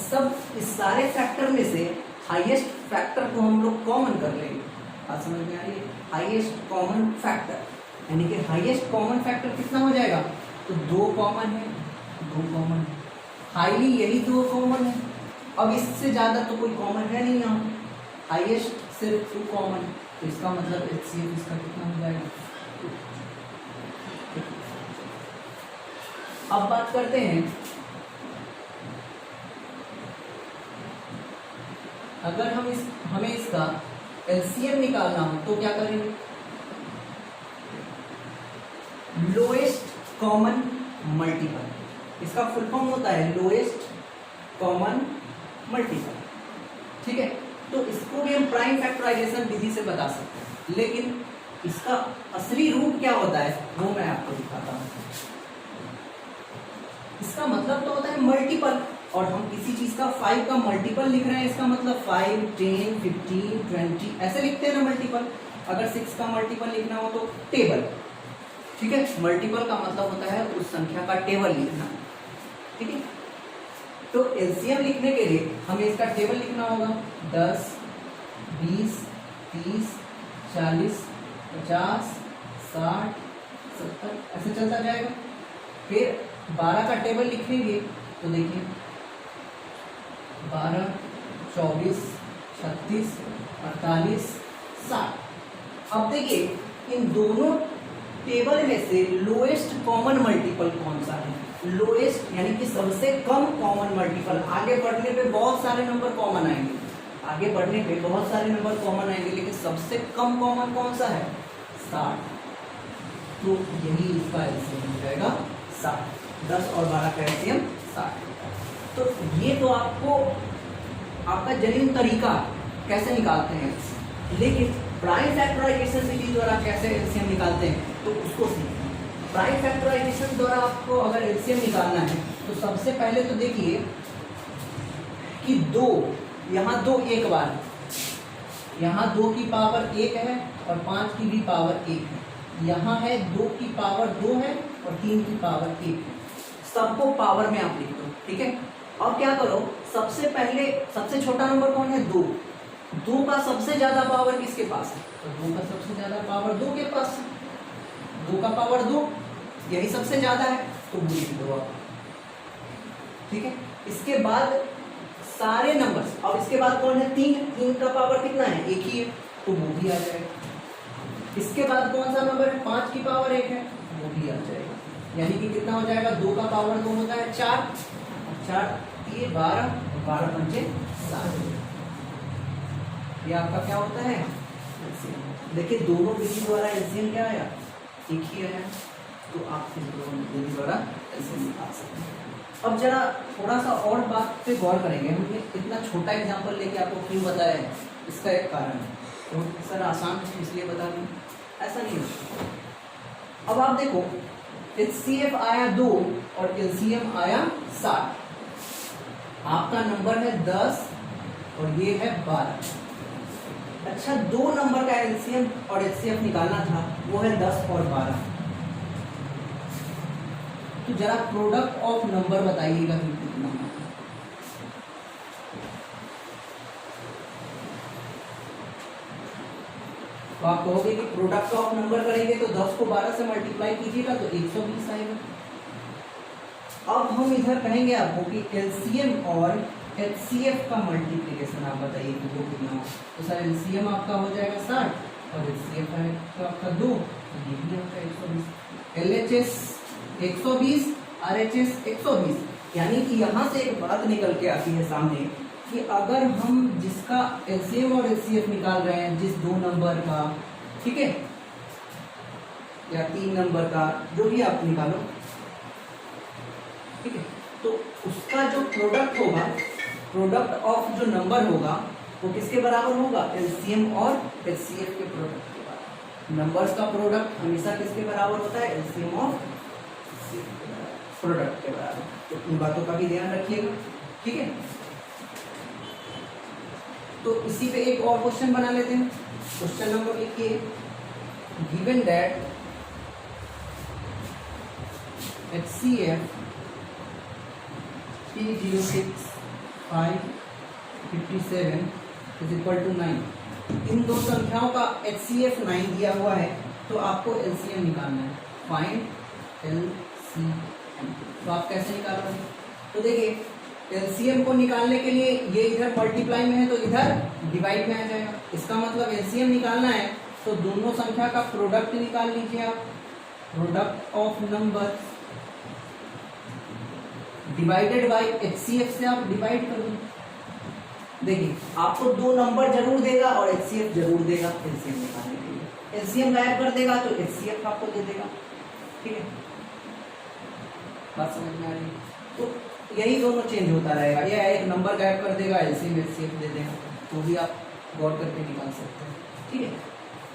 सारे फैक्टर में से हाईएस्ट फैक्टर को हम लोग कॉमन कर लेंगे। बात समझ में आ रही है? हाईएस्ट कॉमन फैक्टर यानी कि हाईएस्ट कॉमन फैक्टर कितना हो जाएगा, तो 2 कॉमन है, 2 कॉमन है, हाईली यही 2 कॉमन है। अब इससे ज्यादा तो कोई कॉमन है नहीं यहाँ, हाईएस्ट सिर्फ 2 कॉमन है। तो इसका मतलब HCF इसका कितना हो जाएगा। अब बात करते हैं, अगर हमें इसका LCM निकालना हो तो क्या करेंगे, लोएस्ट कॉमन मल्टीपल। इसका फुल फॉर्म होता है लोएस्ट कॉमन मल्टीपल, ठीक है। तो इसको भी हम प्राइम फैक्टराइजेशन विधि से बता सकते हैं, लेकिन इसका असली रूप क्या होता है वो मैं आपको दिखाता हूं। इसका मतलब तो होता है मल्टीपल, और हम किसी चीज का 5 का मल्टीपल लिख रहे हैं, इसका मतलब 5 10 15 20 ऐसे लिखते हैं ना मल्टीपल। अगर 6 का मल्टीपल लिखना हो तो टेबल, ठीक है। मल्टीपल का मतलब होता है उस संख्या का टेबल लिखना, ठीक है। तो एलसीएम लिखने के लिए हमें इसका टेबल लिखना होगा 10 20 30 40 50 60 70 ऐसे चलता जाएगा। फिर 12 का टेबल लिखेंगे तो देखिए 12 24 36 48 60। अब देखिए इन दोनों टेबल में से लोएस्ट कॉमन मल्टीपल कौन सा है, लोएस्ट यानी कि सबसे कम कॉमन मल्टीपल। आगे बढ़ने पे बहुत सारे नंबर कॉमन आएंगे, आगे बढ़ने पे बहुत सारे नंबर कॉमन आएंगे, लेकिन सबसे कम कॉमन कौन सा है 60। तो यही इसका एलसीएम हो जाएगा 60। 10 और 12 का एलसीएम 60। तो ये तो आपको आपका जेन्युइन तरीका कैसे निकालते हैं, लेकिन प्राइम फैक्टराइजेशन विधि द्वारा कैसे एलसीएम निकालते हैं तो उसको सीखें। प्राइम फैक्टराइजेशन द्वारा आपको अगर एलसीएम निकालना है तो सबसे पहले तो देखिए कि 2 यहाँ 2 एक बार, यहाँ 2 की पावर 1 है और 5 की भी पावर 1 है, यहाँ है 2 की पावर 2 है और 3 की पावर 1 है। सबको पावर में आप लिख दो, ठीक है। अब क्या करो, सबसे पहले सबसे छोटा नंबर कौन है 2, 2 का सबसे ज्यादा पावर किसके पास है, तो 2 का सबसे ज्यादा पावर 2 के पास है, 2 का पावर 2 यही सबसे ज्यादा है, तो वो लिख दो आप, ठीक है। इसके बाद सारे नंबर्स, अब इसके बाद कौन है 3 का पावर कितना है 1 ही है, तो वो भी आ जाएगा। इसके बाद कौन सा नंबर है 5 की पावर 1 है, वो भी आ जाएगा। यानी कि कितना हो जाएगा 2 का पावर 2 होता है 4, 4 ये 12 और 12 पंचे 7। ये आपका क्या होता है एलसीएम। देखिए दोनों विधि द्वारा एलसीएम क्या आया, एक ही आया, तो आप इस दोनों विधि द्वारा एलसीएम निकाल सकते हैं। अब जरा थोड़ा सा और बात पे गौर करेंगे। हमने इतना छोटा एग्जांपल लेके आपको क्यों बताया है, इसका एक कारण है। तो सर आसान इसलिए बता दूं, ऐसा नहीं होता। अब आप देखो HCF आया 2 और LCM आया 60। आपका नंबर है 10 और ये है 12। अच्छा 2 नंबर का LCM और HCF निकालना था, वो है 10 और 12। तो जरा प्रोडक्ट ऑफ नंबर बताइएगा कि कितना है। तो आप कहोगे कि प्रोडक्ट ऑफ नंबर करेंगे तो 10 को 12 से मल्टीप्लाई कीजिएगा तो 120 आएगा। अब हम इधर कहेंगे आपको कि LCM और HCF का मल्टीप्लिकेशन आप बताइए कि वो कितना हो। तो सर LCM आपका हो जाएगा 60 और HCF है तो आपका 2, ये भी आपका 120, LHS 120, RHS 120। यानी कि यहाँ से एक बात निकल के आती है सामने कि अगर हम जिसका LCM और LCF निकाल रहे हैं, जिस 2 नंबर का, ठीक है, या 3 नंबर का, जो भी आप निकालो, ठीक है, तो उसका जो प्रोडक्ट होगा, प्रोडक्ट ऑफ जो नंबर होगा वो किसके बराबर होगा? LCM और LCF के प्रोडक्ट के बराबर। नंबर्स का प्रोडक्ट हमेशा किसके बराबर होता है? LCM और प्रोडक्ट के बराबर। तो इन बातों का भी ध्यान रखिएगा, ठीक है। तो इसी पे एक और क्वेश्चन बना लेते हैं। क्वेश्चन नंबर लिखिए, given that HCF 306,557 is equal to 9। इन दो संख्याओं का HCF 9 दिया हुआ है, तो आपको LCM निकालना है। Find LCM। तो आप कैसे निकाल रहे हैं? तो देखिए LCM को निकालने के लिए ये इधर मल्टीप्लाई में है तो इधर डिवाइड में आ जाएगा। इसका मतलब LCM निकालना है तो दोनों संख्या का प्रोडक्ट निकाल लीजिए आप। Product of number divided by HCF से आप डिवाइड कर दो। देखिए आपको 2 नंबर जरूर देगा और HCF जरूर देगा LCM निकालने के लिए। LCM गायब कर देगा तो HCF आपको दे देगा, ठीक है। बात समझ में आ रही है? तो यही दोनों चेंज होता रहेगा। यह एक नंबर गायब कर देगा, LCM HCF दे देगा, तो भी आप गौर करके निकाल सकते हैं, ठीक है।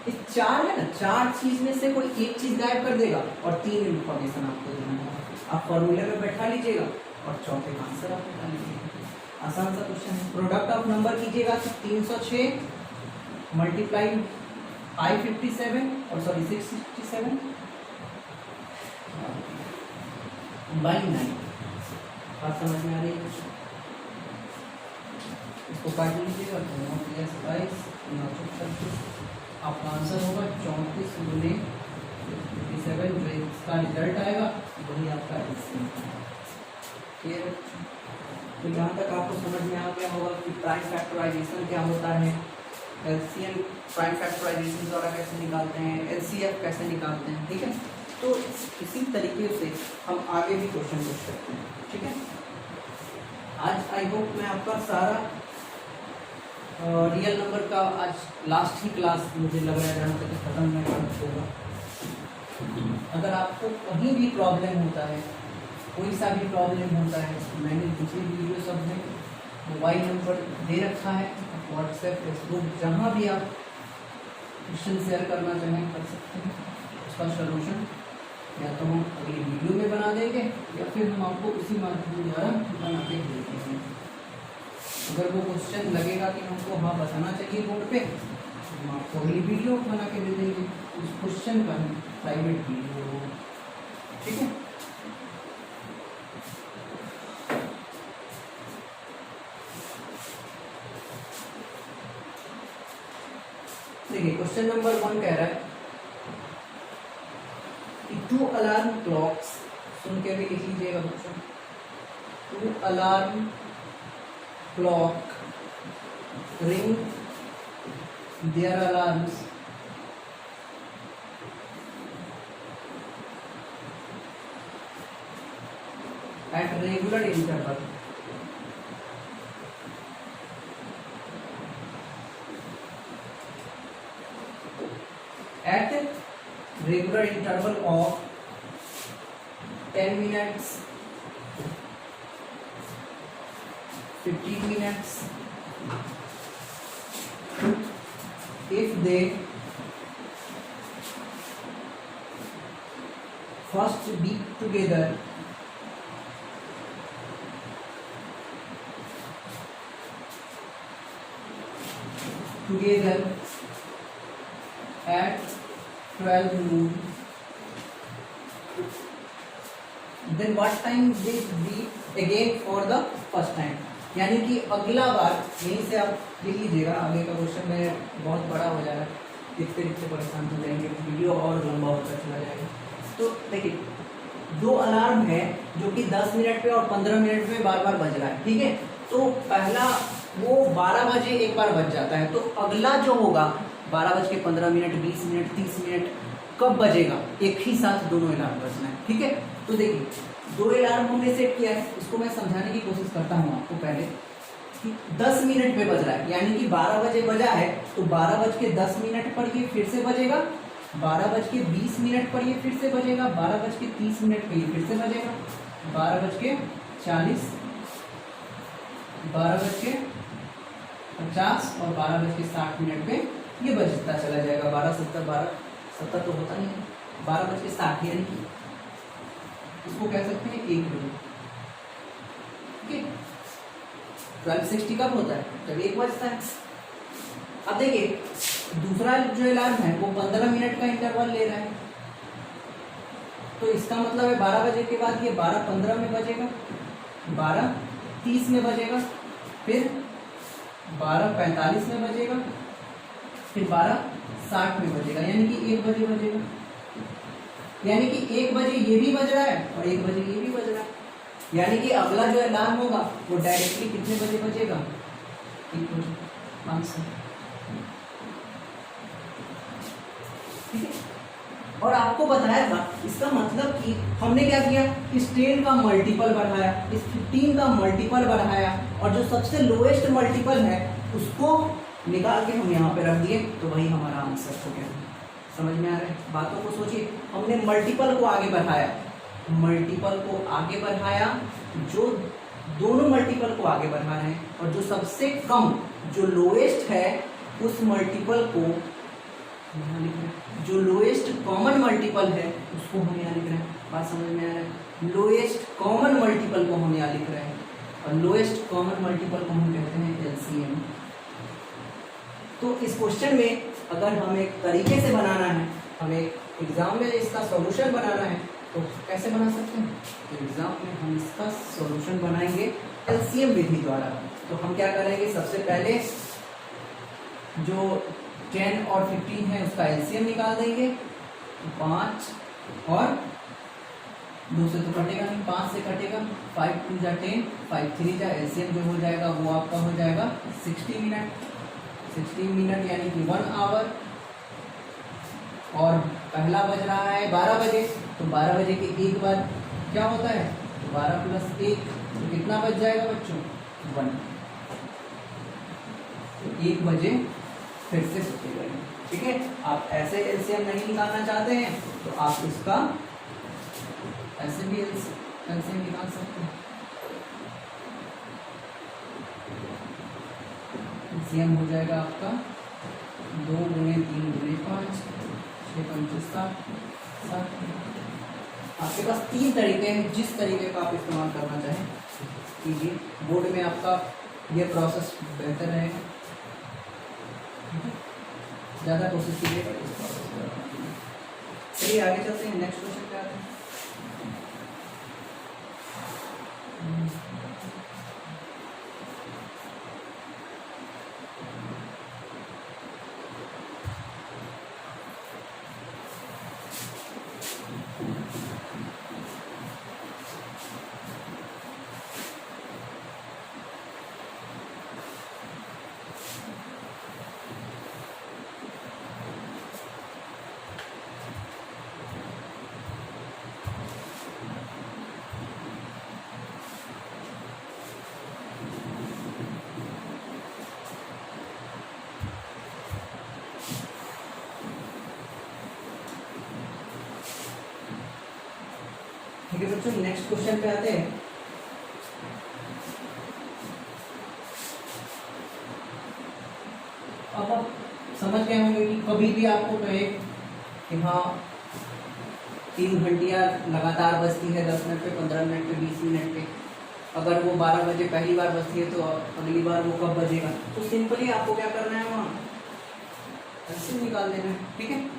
इस 4 है ना, 4 चीज में से कोई एक चीज गायब कर देगा और 3 इंफॉर्मेशन आपको देना है। आप फॉर्मूले में बैठा लीजिएगा और चौथे का आंसर आप निकाल लीजिएगा। आसान सा क्वेश्चन है। प्रोडक्ट ऑफ नंबर कीजिएगा तो 306 मल्टीप्लाई 557 और सॉरी 667 बाई 9। बात समझ में आ रही है? इसको काट लीजिएगा तो 9 + 22 936। आपका आंसर होगा 34 गुने 57। जो इसका रिजल्ट आएगा वही आपका LCM है। क्लियर? तो यहाँ तक आपको समझ में आ गया होगा कि प्राइम फैक्टराइजेशन क्या होता है, LCM प्राइम फैक्टराइजेशन द्वारा कैसे निकालते हैं, LCF कैसे निकालते हैं, ठीक है। तो इसी तरीके से हम आगे भी क्वेश्चन पूछ सकते हैं, ठीक है। आज आई होप मैं आपका सारा रियल नंबर का आज लास्ट ही क्लास मुझे लग रहा है जहाँ तक खत्म नहीं होगा। अगर आपको कहीं भी प्रॉब्लम होता है, कोई सा भी प्रॉब्लम होता है, मैंने दूसरी वीडियो सब में मोबाइल नंबर दे रखा है, व्हाट्सएप फेसबुक जहाँ भी आप क्वेश्चन शेयर करना चाहें कर सकते हैं। उसका सलूशन या तो हम अगली वीडियो में बना देंगे या फिर हम आपको उसी माध्यम द्वारा बना के दे देंगे। अगर वो क्वेश्चन लगेगा कि हमको हाँ बताना चाहिए बोर्ड पे, हम आपको अगली वीडियो बना के दे देंगे उस क्वेश्चन का प्राइवेट वीडियो, ठीक है। देखिए क्वेश्चन नंबर 1 कह रहा है कि 2 अलार्म क्लॉक्स, सुन के भी लिख लीजिएगा बच्चों, 2 alarm clock ring their alarms at regular interval of 10 minutes, 15 minutes if they first beat together at 12 noon, then what time they beat again for the first time। यानी कि अगला बार, यहीं से आप लिख लीजिएगा, आगे का क्वेश्चन में बहुत बड़ा हो जाएगा, लिखते लिखते परेशान हो जाएंगे, वीडियो और लंबा होता चला जाएगा। तो देखिए 2 अलार्म है जो कि 10 मिनट पे और 15 मिनट में बार बार बज रहा है, ठीक है। तो पहला वो 12 बजे एक बार बज जाता है, तो अगला जो होगा 12 बज के 15 मिनट, 20 मिनट, 30 मिनट कब बजेगा, एक ही साथ दोनों अलार्म बजना है, ठीक है। तो देखिए 2 अलार्म हमने सेट किया है, इसको मैं समझाने की कोशिश करता हूँ आपको पहले कि 10 मिनट पे बज रहा है, यानी कि 12 बजे बजा है तो 12:10 पर ये फिर से बजेगा, 12:20 पर ये फिर से बजेगा, 12:30 पे ये फिर से बजेगा, 12:40, 12:50 और 12:60 पे ये बजता चला जाएगा। 12:70 तो होता नहीं है, 12:60 यानी कि इसको कह सकते हैं 1 बजे, ठीक है। 12:60 कब होता है, जब 1 बजता है। अब देखिए दूसरा जो अलार्म है वो 15 मिनट का इंटरवल ले रहा है, तो इसका मतलब है 12 बजे के बाद ये 12:15 में बजेगा, 12:30 में बजेगा, फिर 12:45 में बजेगा, फिर 12:60 में बजेगा, यानी कि 1 बजे बजेगा। यानी कि 1 बजे ये भी बज रहा है और 1 बजे ये भी बज रहा है, यानी कि अगला जो अलार्म होगा वो डायरेक्टली कितने बजे बजेगा, 1 बजे 5 से, ठीक है। और आपको बताया था इसका मतलब कि हमने क्या किया, इस 10 का मल्टीपल बढ़ाया, इस 15 का मल्टीपल बढ़ाया और जो सबसे लोएस्ट मल्टीपल है उसको निकाल के हम यहाँ पे रख दिए, तो वही हमारा आंसर हो गया। समझ में आ रहा है, बातों को सोचिए। हमने मल्टीपल को आगे बढ़ाया, मल्टीपल को आगे बढ़ाया, जो दोनों मल्टीपल को आगे बढ़ा रहे हैं, और जो सबसे कम जो लोएस्ट है उस मल्टीपल को यहाँ लिख रहे हैं, जो लोएस्ट कॉमन मल्टीपल है उसको हम यहाँ लिख रहे हैं। बात समझ में आ रहा है, लोएस्ट कॉमन मल्टीपल को हम यहाँ लिख रहे हैं, और लोएस्ट कॉमन मल्टीपल को हम कहते हैं एलसीएम। तो इस क्वेश्चन में अगर हमें एक तरीके से बनाना है, हमें एग्जाम में इसका सॉल्यूशन बनाना है, तो कैसे बना सकते हैं, तो एग्जाम में हम इसका सॉल्यूशन बनाएंगे एलसीएम विधि द्वारा। तो हम क्या करेंगे, सबसे पहले जो 10 और 15 है उसका एलसीएम निकाल देंगे, 5 और 2 से तो कटेगा नहीं, 5 से कटेगा, 5 2 जा 10, 5 3 जा, एलसीएम जो हो जाएगा वो आपका हो जाएगा 60 मिनट, 60 मिनट यानी कि 1 आवर। और पहला बज रहा है 12 बजे, तो 12 बजे के एक बाद क्या होता है, 12 + 1 तो कितना बज जाएगा बच्चों, 1। तो 1 बजे फिर से सोचेगा, ठीक है। आप ऐसे एलसीएम नहीं निकालना चाहते हैं तो आप इसका ऐसे भी एलसीएम निकाल सकते हैं। एलसीएम हो जाएगा आपका 2 × 3 × 5 6 × 7 7। आपके पास 3 तरीके हैं, जिस तरीके का आप इस्तेमाल करना चाहें कीजिए। बोर्ड में आपका ये प्रोसेस बेहतर रहेगा, ज़्यादा कोशिश कीजिएगा इस प्रोसेस को। चलिए आगे चलते हैं, नेक्स्ट क्वेश्चन पे आते हैं। ठीक है बच्चों, नेक्स्ट क्वेश्चन पे आते हैं। अब आप समझ गए होंगे कि कभी भी आपको कहे कि हाँ 3 घंटियाँ लगातार बजती है, 10 मिनट पे, 15 मिनट पे, 20 मिनट पे, अगर वो 12 बजे पहली बार बजती है तो अगली बार वो कब बजेगा, तो सिंपली आपको क्या करना है, वहाँ एलसीएम निकाल देना है, ठीक है।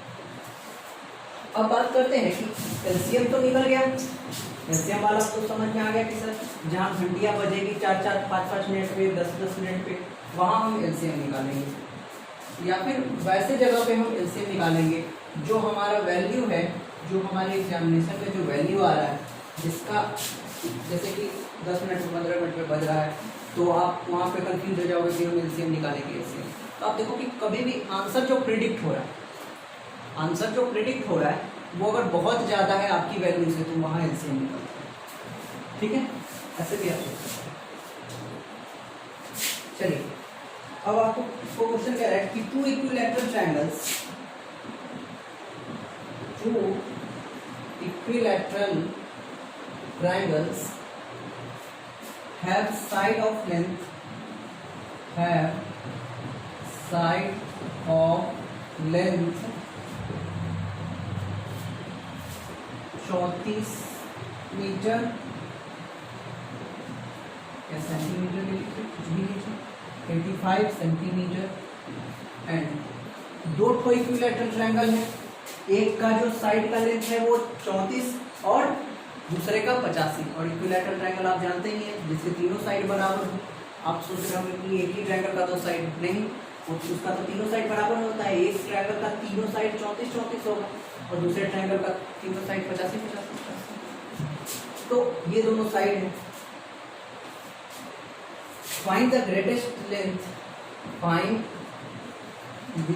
अब बात करते हैं कि एलसीएम तो निकल गया, एलसीएम वाला तो समझ में आ गया कि सर जहाँ घंटियाँ बजेगी 4-4, 5-5 मिनट पे, 10-10 मिनट पे, वहाँ हम एलसीएम निकालेंगे। या फिर वैसे जगह पे हम एलसीएम निकालेंगे जो हमारा वैल्यू है, जो हमारे एग्जामिनेशन में जो वैल्यू आ रहा है, जिसका जैसे कि 10 मिनट 15 मिनट पे बज रहा है, तो आप वहाँ पे कंफ्यूज हो जाओगे कि हम एलसीएम निकालेंगे एलसीएम। तो आप देखो कि कभी भी आंसर जो प्रिडिक्ट हो रहा है आंसर जो प्रिडिक्ट हो रहा है वो अगर बहुत ज़्यादा है आपकी वैल्यू से तो वहाँ एलसीएम निकलता है। ठीक है, ऐसे भी आप चलिए अब आपको क्वेश्चन कह रहा है कि two equilateral triangles have side of length 34 metre या सेंटीमीटर में लिखिए, कुछ भी लीजिए, 85 सेंटीमीटर एंड दो इक्विलैटरल ट्रायंगल है, एक का जो साइड का लेंथ है वो 34 और दूसरे का 85। और इक्विलैटरल ट्रायंगल आप जानते ही हैं जिसके तीनों साइड बराबर हो। आप सोच रहे होंगे कि एक ही ट्रायंगल का दो साइड नहीं, उसका तो तीनों साइड बराबर होता है। एक ट्रायंगल का तीनों साइड 34 होगा और दूसरे ट्रायंगल का तीनों साइड 85। तो ये दोनों साइड है। Find the greatest length, find the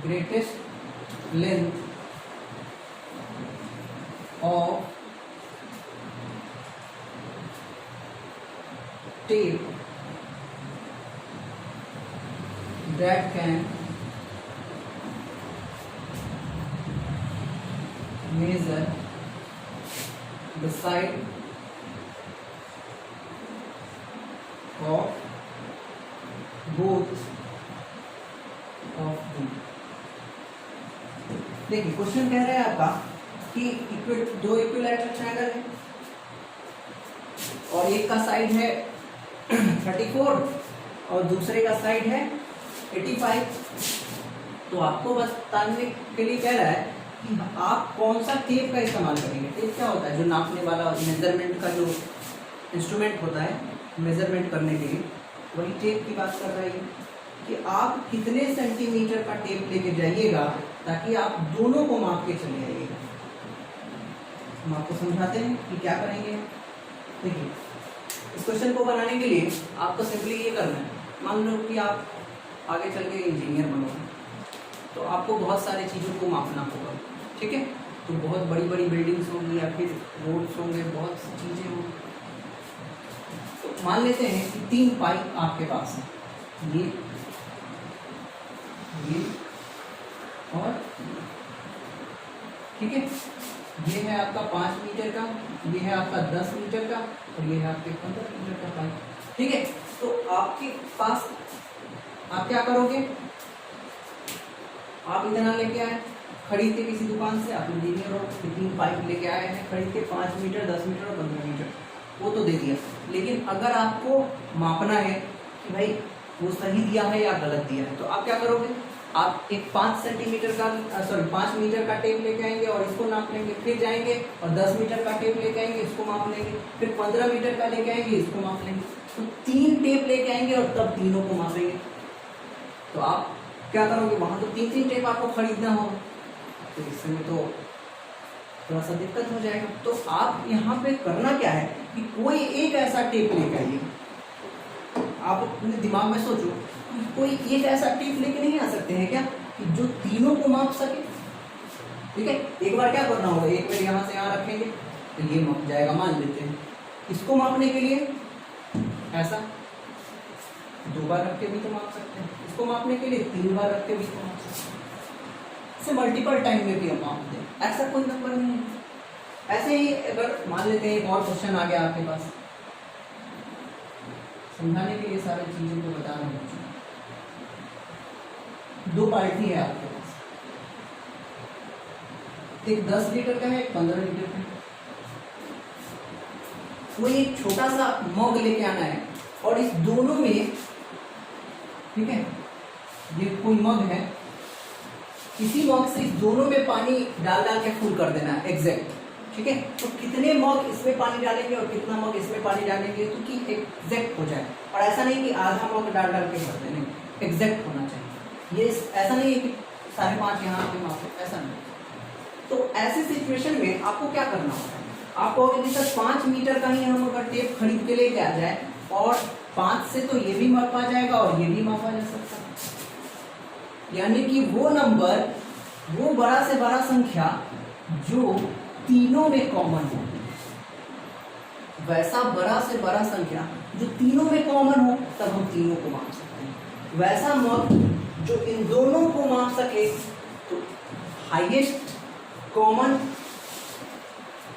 greatest length of tape that can measure the side of both of them। देखिए क्वेश्चन कह रहा है आपका कि दो इक्विलैटरल ट्रायंगल है और एक का साइड है 34 और दूसरे का साइड है 85। तो आपको बस बताने के लिए कह रहा है कि आप कौन सा टेप का इस्तेमाल करेंगे। टेप क्या होता है? जो नापने वाला मेजरमेंट का जो इंस्ट्रूमेंट होता है मेजरमेंट करने के लिए, वही टेप की बात कर रहा है कि आप कितने सेंटीमीटर का टेप लेके जाइएगा ताकि आप दोनों को माप के चले जाइएगा। हम आपको समझाते हैं कि क्या करेंगे। देखिए इस क्वेश्चन को बनाने के लिए आपको सिंपली ये करना है, मान लो कि आप आगे चल के इंजीनियर बनोगे तो आपको बहुत सारी चीज़ों को मापना होगा। ठीक है, तो बहुत बड़ी बड़ी बिल्डिंग्स होंगी या फिर रोड्स होंगे, बहुत सी चीज़ें होंगी। तो मान लेते हैं कि 3 पाइप आपके पास है, ये और ठीक है, ये है आपका 5 मीटर का, ये है आपका 10 मीटर का और ये है आपके 15 मीटर का पाइप। ठीक है, तो आपके पास आप क्या करोगे, आप इतना लेके आए खरीद के किसी दुकान से, आप इंजीनियर हो, 3 पाइप लेके आए हैं खरीद के 5 मीटर 10 मीटर और 15 मीटर, वो तो दे दिया। लेकिन अगर आपको मापना है कि भाई वो सही दिया है या गलत दिया है, तो आप क्या करोगे, आप एक 5 सेंटीमीटर का 5 मीटर का टेप लेके आएंगे और इसको नाप लेंगे, फिर जाएंगे और 10 मीटर का टेप लेके आएंगे, इसको माप लेंगे, फिर 15 मीटर का लेके आएंगे, इसको माप लेंगे। तो 3 टेप लेके आएंगे और तब तीनों को मापेंगे। तो आप क्या करोगे, वहां तो 3 टेप आपको खरीदना होगा, तो इसमें तो थोड़ा सा दिक्कत हो जाएगा। तो आप यहाँ पे करना क्या है कि कोई एक ऐसा टेप लेके आइए। आप अपने दिमाग में सोचो कोई एक ऐसा टेप लेके नहीं आ सकते हैं क्या कि जो तीनों को माप सके। ठीक है, एक बार क्या करना होगा, एक बार यहाँ से यहाँ रखेंगे तो ये माप जाएगा, मान लेते हैं। इसको मापने के लिए ऐसा 2 बार रख के भी तो माप सकते हैं, इसको मापने के लिए 3 बार रख के भी तो माप सकते हैं, इसे मल्टीपल टाइम में भी हम माप दें, ऐसा कोई नंबर नहीं है। ऐसे ही अगर मान लेते हैं एक और क्वेश्चन आ गया आपके पास, समझाने के लिए सारी चीजों को बता रहा हूँ। 2 बाल्टी है आपके पास, एक 10 लीटर का है, एक 15 लीटर का है। कोई एक छोटा सा मग लेके आना है और इस दोनों में, ठीक है, ये कोई मग है, इसी मग से इस दोनों में पानी डाल के फुल कर देना है एग्जैक्ट। ठीक है, तो कितने मग इसमें पानी डालेंगे और कितना मग इसमें पानी डालेंगे तो कि एग्जैक्ट हो जाए। और ऐसा नहीं कि आधा मग डाल के भर देने, एग्जैक्ट होना चाहिए। ये ऐसा नहीं है कि 5.5 यहाँ पे मापो, ऐसा नहीं। तो ऐसे सिचुएशन में आपको क्या करना होता है, आपको यदि सर 5 मीटर का ही हम अगर टेप खरीद के लेके आ जाए और 5 से तो ये भी मापा जाएगा और ये भी मापा जा सकता है। यानी कि वो नंबर, वो बड़ा से बड़ा संख्या जो तीनों में कॉमन हो, वैसा बड़ा से बड़ा संख्या जो तीनों में कॉमन हो, तब हम तीनों को माप सकते हैं। वैसा माप जो इन दोनों को माप सके, तो highest common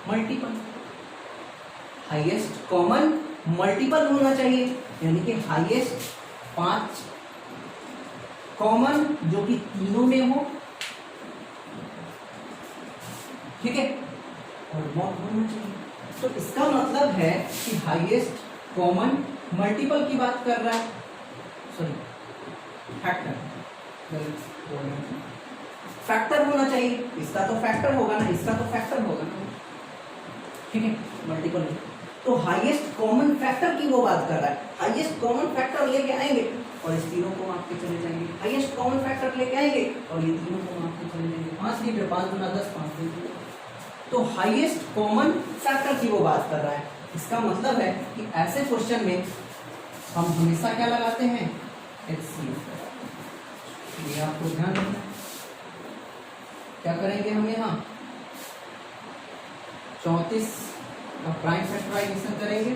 multiple, highest common multiple होना चाहिए, यानी कि हाईएस्ट 5 कॉमन जो कि तीनों में हो, ठीक है, और मॉड होना चाहिए। तो इसका मतलब है कि हाईएस्ट कॉमन मल्टीपल की बात कर रहा है, सॉरी फैक्टर, फैक्टर होना चाहिए। इसका तो फैक्टर होगा ना, इसका तो फैक्टर होगा ना, ठीक है, मल्टीपल। तो हाईएस्ट कॉमन फैक्टर की वो बात कर रहा है। हाईएस्ट कॉमन फैक्टर लेके आएंगे और इस तीनों को माप के चले जाएंगे, हाईएस्ट कॉमन फैक्टर लेके आएंगे और ये तीनों को माप के चले जाएंगे। 5 लीटर 5 गुना 10 5 लीटर। तो हाईएस्ट कॉमन फैक्टर की वो बात कर रहा है। इसका मतलब है कि ऐसे क्वेश्चन में हम हमेशा क्या लगाते हैं, HCF। ये आपको ध्यान रखना है। क्या करेंगे हम यहाँ 34 का प्राइम फैक्टराइजेशन करेंगे,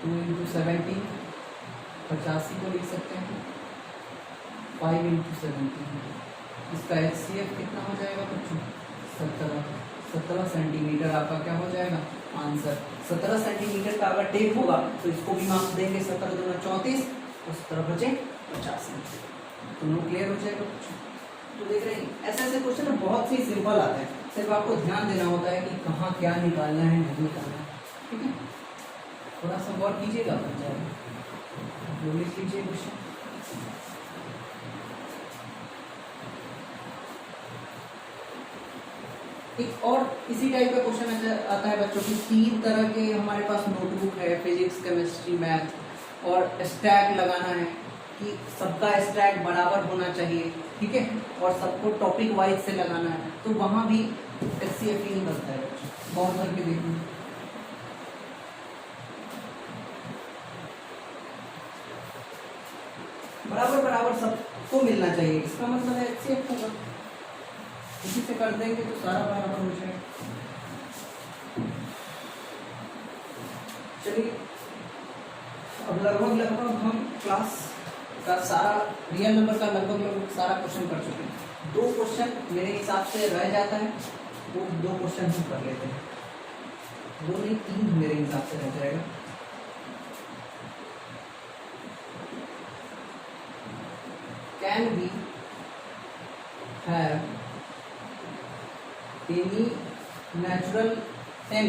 टू इंटू 70 85 को लिख सकते हैं, 5 इंटू 70। इसका HCF कितना हो जाएगा बच्चों, 17 सेंटीमीटर आपका क्या हो जाएगा आंसर। 17 सेंटीमीटर का अगर टेप होगा तो इसको भी माप देंगे, 17 दूना 34 और 17 बचे 85। दोनों क्लियर हो जाएगा बच्चों। तो देख रहे हैं ऐसे ऐसे क्वेश्चन बहुत ही सिंपल आते हैं, सिर्फ आपको ध्यान देना होता है कि कहाँ क्या निकालना है नहीं निकालना है, ठीक है। थोड़ा सा गौर कीजिएगा, बन जाएगा, जो लिख लीजिए क्वेश्चन। एक और इसी टाइप का क्वेश्चन आता है बच्चों की, 3 तरह के हमारे पास नोटबुक है, फिजिक्स केमिस्ट्री मैथ, और स्टैक लगाना है कि सबका स्टैक बराबर होना चाहिए, ठीक है, और सबको टॉपिक वाइज से लगाना है। तो वहां भी HCF ही निकलता है बच्चों, गौर करके देखिए। बराबर बराबर सबको मिलना चाहिए, इसका मतलब है HCF होगा। इसी से कर देंगे तो सारा बराबर हो जाएगा। चलिए अब लगभग हम क्लास का सारा रियल नंबर का लगभग सारा क्वेश्चन कर चुके हैं। 2 क्वेश्चन मेरे हिसाब से रह जाता है, वो 2 क्वेश्चन हम कर लेते हैं, 2 नहीं 3 मेरे हिसाब से रह जाएगा। Can be have any natural n,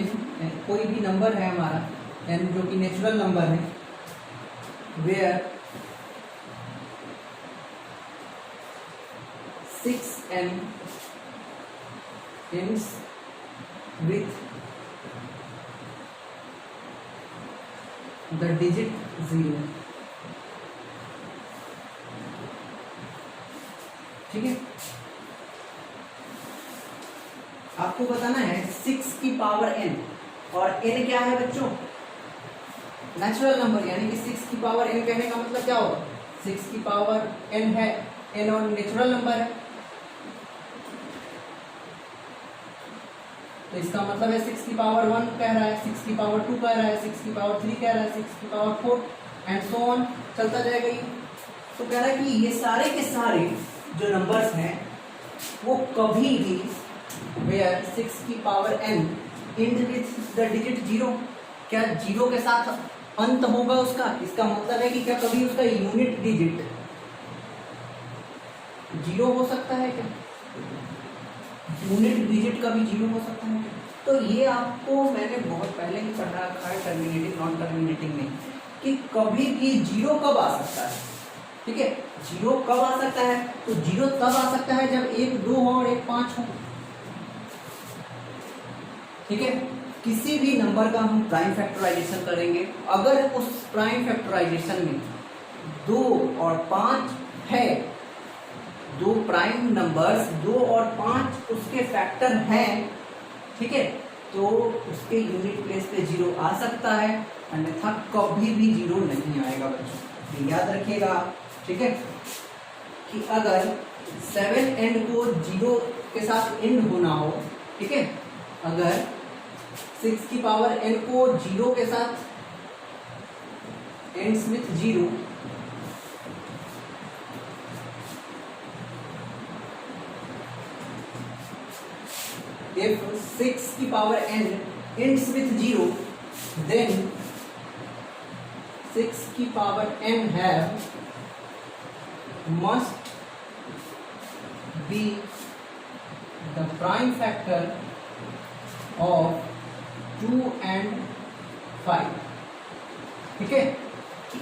कोई भी नंबर है हमारा n जो कि नेचुरल नंबर है, where 6n ends with the digit 0, ठीक है। आपको बताना है 6 की पावर n, और n क्या है बच्चों, नेचुरल नंबर, यानी कि 6 की पावर n कहने का मतलब क्या होगा, 6 की पावर n है, n और नेचुरल नंबर है, तो इसका मतलब है 6 की पावर 1 कह रहा है, 6 की पावर 2 कह रहा है, 6 की पावर 3 कह रहा है, 6 की पावर 4 एंड सो ऑन चलता जाएगा ये। तो कह रहा है कि ये सारे के सारे जो नंबर्स हैं वो कभी भी वेयर 6 की power n and with the digit 0, क्या 0 के साथ अंत होगा उसका, इसका मतलब है कि क्या कभी उसका यूनिट डिजिट 0 हो सकता है क्या, यूनिट डिजिट का भी 0 हो सकता है। तो ये आपको मैंने बहुत पहले ही पढ़ा रखा है टर्मिनेटिंग नॉन टर्मिनेटिंग में, कि कभी भी 0 कब आ सकता है, ठीक है, 0 कब आ सकता है, तो 0 तब आ सकता है जब 1 2 हो और 1 5 हो, ठीक है। किसी भी नंबर का हम प्राइम फैक्टराइजेशन करेंगे, अगर उस प्राइम फैक्टराइजेशन में 2 और 5 है, 2 प्राइम नंबर्स 2 और 5 उसके फैक्टर हैं, ठीक है, तो उसके यूनिट प्लेस पे 0 आ सकता है, अन्यथा कभी भी 0 नहीं आएगा बच्चों। ये याद रखिएगा, ठीक है, कि अगर 7 एंड को 0 के साथ एंड होना हो, ठीक है, अगर 6 की पावर n को 0 के साथ एंड्स विथ 0, if 6 की power n ends with 0, then 6 की power n have must be the prime factor of 2 and 5, ठीक है।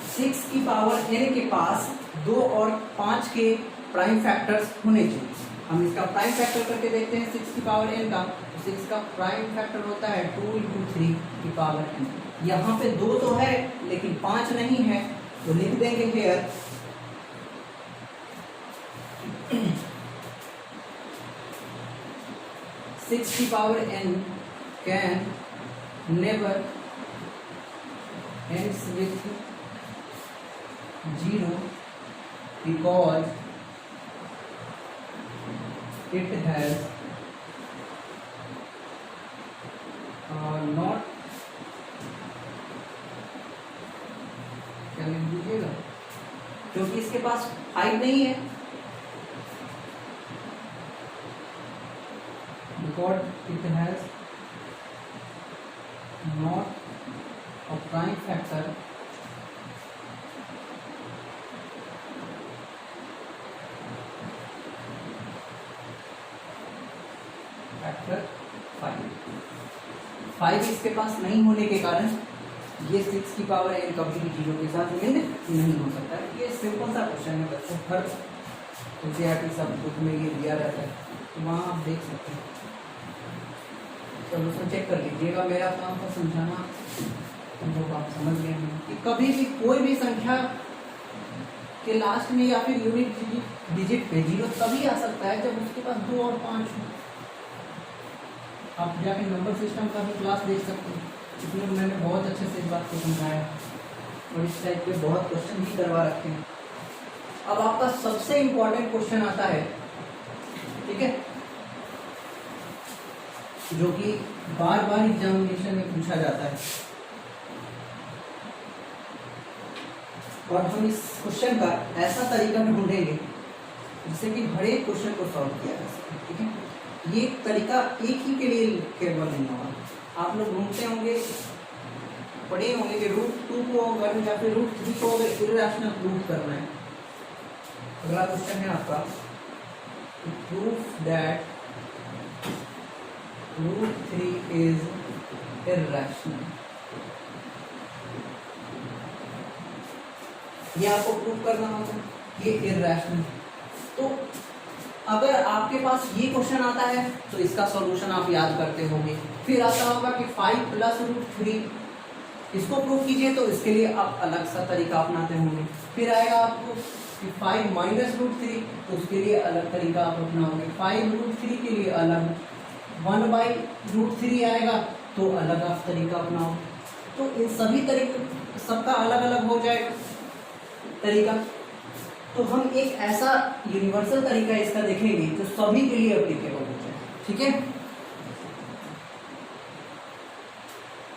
6 की पावर n के पास 2 और 5 के प्राइम फैक्टर्स होने चाहिए। हम इसका प्राइम फैक्टर करके देखते हैं 6 की पावर n का। 6 का प्राइम फैक्टर होता है 2 × 3 की पावर n। यहाँ पे 2 तो है लेकिन 5 नहीं है, तो लिख देंगे हेयर 6 की power n can never ends with 0 because it has not, क्या लिख दीजिएगा, क्योंकि इसके पास 5 नहीं है, because it has not a prime factor factor 5 इसके पास नहीं होने के कारण ये 6 की पावर n कभी भी 0 के साथ एंड नहीं हो सकता है। ये सिंपल सा क्वेश्चन है बच्चों, हर एनसीईआरटी सब बुक में ये दिया रहता है, तो वहाँ आप देख सकते हैं। सोल्यूशन चेक कर लीजिएगा, मेरा काम था समझाना, हम लोग आप समझ गए हैं कि कभी भी कोई भी संख्या के लास्ट में या फिर यूनिट डिजिट पे 0 तभी आ सकता है जब उसके पास 2 और 5 हो। आप जाके नंबर सिस्टम का भी क्लास देख सकते हैं, इसमें मैंने बहुत अच्छे से इस बात को समझाया और इस टाइप के बहुत क्वेश्चन भी करवा रखे हैं। अब आपका सबसे इम्पोर्टेंट क्वेश्चन आता है, ठीक है, जो कि बार बार एग्जामिनेशन में पूछा जाता है, और हम इस क्वेश्चन का ऐसा तरीका ढूंढेंगे जिससे कि हर एक क्वेश्चन को सॉल्व किया जा सके, ठीक है। ये तरीका एक ही के लिए केवल नहीं होगा। आप लोग ढूंढते होंगे, पढ़े होंगे कि √2 को अगर या फिर √3 को अगर इर्रेशनल प्रूफ करना है। अगला क्वेश्चन है आपका, प्रूफ दैट √3 इज इर्रेशनल। ये आपको प्रूफ करना होगा, ये इर्रेशनल। तो अगर आपके पास ये क्वेश्चन आता है तो इसका सॉल्यूशन आप याद करते होंगे। फिर आता होगा कि 5 + √3 इसको प्रूव कीजिए, तो इसके लिए आप अलग सा तरीका अपनाते होंगे। फिर आएगा आपको कि 5 - √3, तो उसके लिए अलग तरीका आप अपनाओगे। 5 √3 के लिए अलग, 1/√3 आएगा तो अलग आप तरीका अपनाओ। तो इन सभी तरीके सबका अलग अलग हो जाएगा तरीका। तो हम एक ऐसा यूनिवर्सल तरीका इसका देखेंगे जो सभी के लिए एप्लीकेबल हो जाए, ठीक है।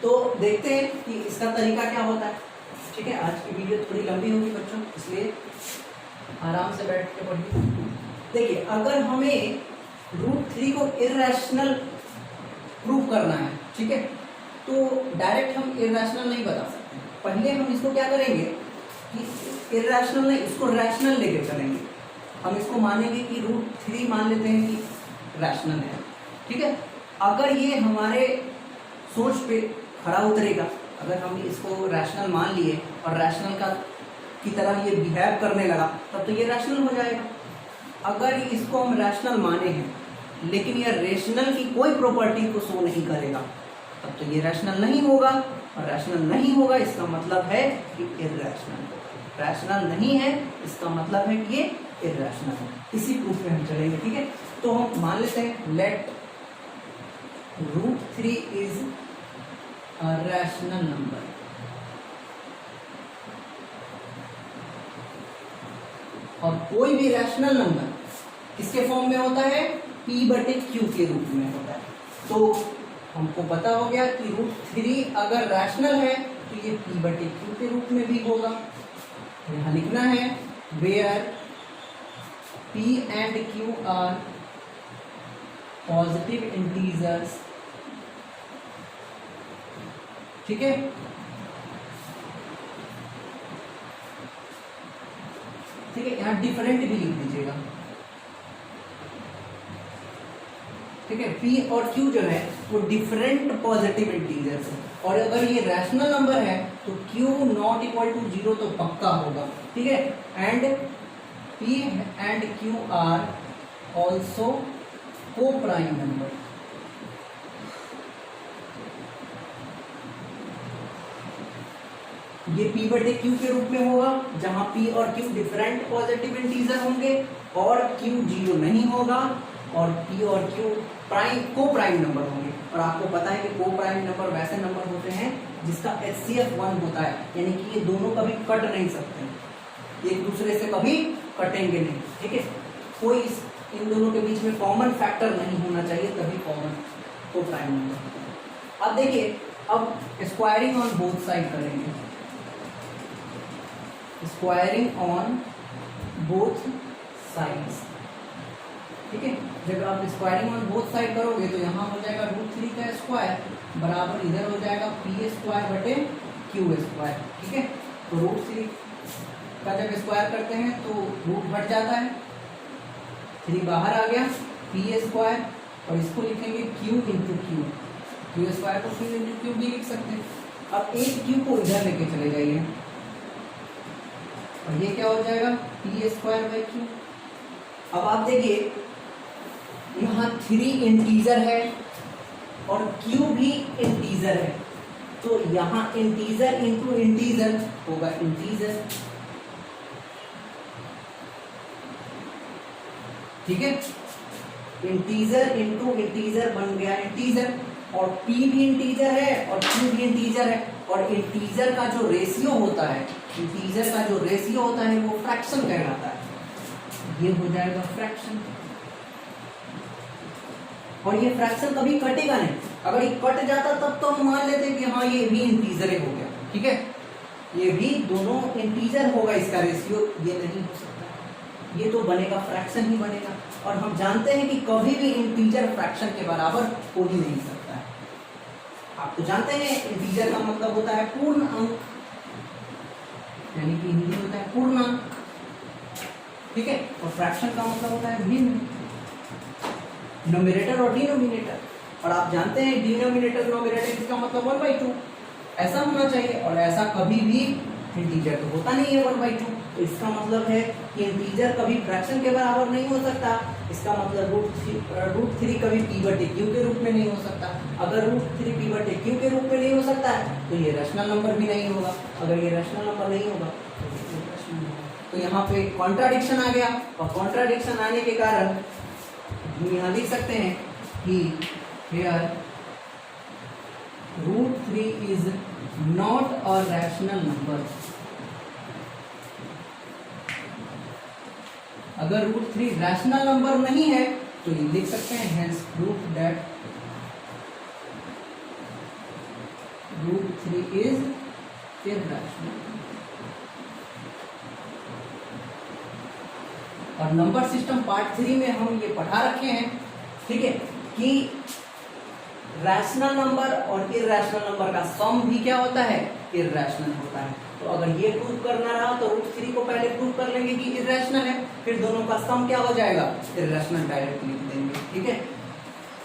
तो देखते हैं कि इसका तरीका क्या होता है, ठीक है। आज की वीडियो थोड़ी लंबी होगी बच्चों, इसलिए आराम से बैठ के पढ़िए। देखिए, अगर हमें √3 को इर्रेशनल प्रूव करना है, ठीक है, तो डायरेक्ट हम इर्रेशनल नहीं बता सकते। पहले हम इसको क्या करेंगे कि इर्रेशनल नहीं, इसको रैशनल लेके चलेंगे। हम इसको मानेंगे कि √3 मान लेते हैं कि रैशनल है, ठीक है। अगर ये हमारे सोच पे खरा उतरेगा, अगर हम इसको रैशनल मान लिए और रैशनल का की तरह ये बिहेव करने लगा, तब तो ये रैशनल हो जाएगा। अगर इसको हम रैशनल माने हैं लेकिन ये रेशनल की कोई प्रॉपर्टी को शो नहीं करेगा, तब तो ये रैशनल नहीं होगा, और रैशनल नहीं होगा इसका मतलब है कि इर्रेशनल। रैशनल नहीं है इसका मतलब है कि ये इर्रेशनल है। इसी प्रूफ में हम चलेंगे, ठीक है। तो हम मान लेते हैं let √3 is a rational number. और कोई भी रैशनल नंबर किसके फॉर्म में होता है? P/Q के रूप में होता है। तो हमको पता हो गया कि √3 अगर रैशनल है तो ये P/Q के रूप में भी होगा। यहाँ लिखना है where P and Q are positive integers. ठीक है, ठीक है, यहाँ डिफरेंट भी लिख दीजिएगा। ठीक है, P और Q जो है वो डिफरेंट पॉजिटिव इंटीजर्स है। और अगर ये रैशनल नंबर है तो Q नॉट इक्वल टू 0 तो पक्का होगा। ठीक है, and P and Q are also co prime number. ये P/Q के रूप में होगा जहां P और Q डिफरेंट पॉजिटिव इंटीजर होंगे और Q 0 नहीं होगा, और P और Q को प्राइम नंबर होंगे। और आपको पता है कि को प्राइम नंबर वैसे नंबर होते हैं जिसका HCF 1 होता है, यानी कि ये दोनों कभी कट नहीं सकते, एक दूसरे से कभी कटेंगे नहीं। ठीक है, कोई इन दोनों के बीच में कॉमन फैक्टर नहीं होना चाहिए, तभी कॉमन को प्राइम नंबर। अब देखिए, अब स्क्वायरिंग ऑन बोथ साइड करेंगे। Squaring on both sides. ठीक है, जब आप स्क्वायरिंग ऑन बोथ साइड करोगे तो यहाँ हो जाएगा √3 का स्क्वायर बराबर इधर हो जाएगा P²/Q²। ठीक है, तो √3 का जब स्क्वायर करते हैं तो रूट हट जाता है, 3 बाहर आ गया, P² और इसको लिखेंगे Q × Q। Q² को Q × Q भी लिख सकते हैं। अब एक Q को इधर लेके चले जाइए और ये क्या हो जाएगा P²/Q। अब आप देखिए यहाँ 3 इंटीजर है और Q भी इंटीजर है, तो यहाँ इंटीजर इंटू इंटीजर होगा इंटीजर। ठीक है, इंटीजर इंटू इंटीजर बन गया इंटीजर, और P भी इंटीजर है और Q भी इंटीजर है। और इंटीजर का जो रेशियो होता है, इंटीजर का जो रेशियो होता है वो फ्रैक्शन कहलाता है। ये हो जाएगा फ्रैक्शन, और ये फ्रैक्शन कभी कटेगा नहीं। अगर ये कट जाता तब तो हम मान लेते कि हाँ ये भी इंटीजर हो गया। ठीक है, ये भी दोनों इंटीजर होगा, इसका रेशियो ये नहीं हो सकता, ये तो बनेगा फ्रैक्शन ही बनेगा। और हम जानते हैं कि कभी भी इंटीजर फ्रैक्शन के बराबर हो ही नहीं सकता है। आप तो जानते हैं इंटीजर का मतलब होता है पूर्ण अंक, यानी कि हिंदी होता है पूर्णांक। ठीक है, और फ्रैक्शन का मतलब होता है भिन्न, नोमिनेटर और डिनोमिनेटर। और आप जानते हैं डिनोमिनेटर नोमिनेटर इसका मतलब 1/2 ऐसा होना चाहिए, और ऐसा कभी भी इंटीजर तो होता नहीं है 1/2। तो इसका मतलब है कि इंटीजर कभी फ्रैक्शन के बराबर नहीं हो सकता। इसका मतलब √3 कभी P/Q के रूप में नहीं हो सकता। अगर √3 P/Q के रूप में नहीं हो सकता है तो ये रैशनल नंबर भी नहीं होगा। अगर ये रैशनल नंबर नहीं होगा तो यहाँ पे कॉन्ट्राडिक्शन आ गया, और कॉन्ट्राडिक्शन आने के कारण हम यहाँ लिख सकते हैं कि here √3 is not a rational number। अगर √3 रैशनल नंबर नहीं है तो ये लिख सकते हैं hence proof that √3 is irrational। और नंबर सिस्टम पार्ट 3 में हम ये पढ़ा रखे हैं, ठीक है, कि रैशनल नंबर और इरैशनल नंबर का सम भी क्या होता है, इरैशनल होता है। तो अगर ये प्रूव करना रहा तो √3 को पहले प्रूव कर लेंगे कि इरैशनल है, फिर दोनों का सम क्या हो जाएगा, इरैशनल डायरेक्ट लिख देंगे। ठीक है,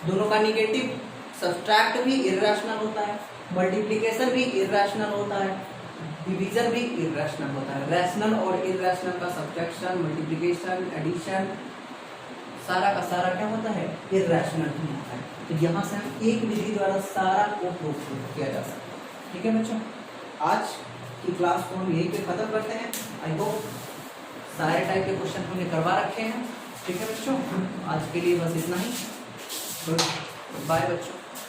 दोनों का निगेटिव सब्ट्रैक्ट भी इरैशनल होता है, मल्टीप्लिकेशन भी इरैशनल होता है, डिवीजन भी इरैशनल होता है। रैशनल और इरैशनल का सब्ट्रैक्शन, मल्टीप्लिकेशन, एडिशन सारा का सारा क्या होता है, इरैशनल ही होता है। तो यहाँ से हम एक विधि द्वारा सारा को प्रूव किया जा सकता है। ठीक है बच्चों, आज की क्लास को हम यहीं पे खत्म करते हैं। आई होप सारे टाइप के क्वेश्चन हमने करवा रखे हैं। ठीक है बच्चों, आज के लिए बस इतना ही। बाय बच्चों।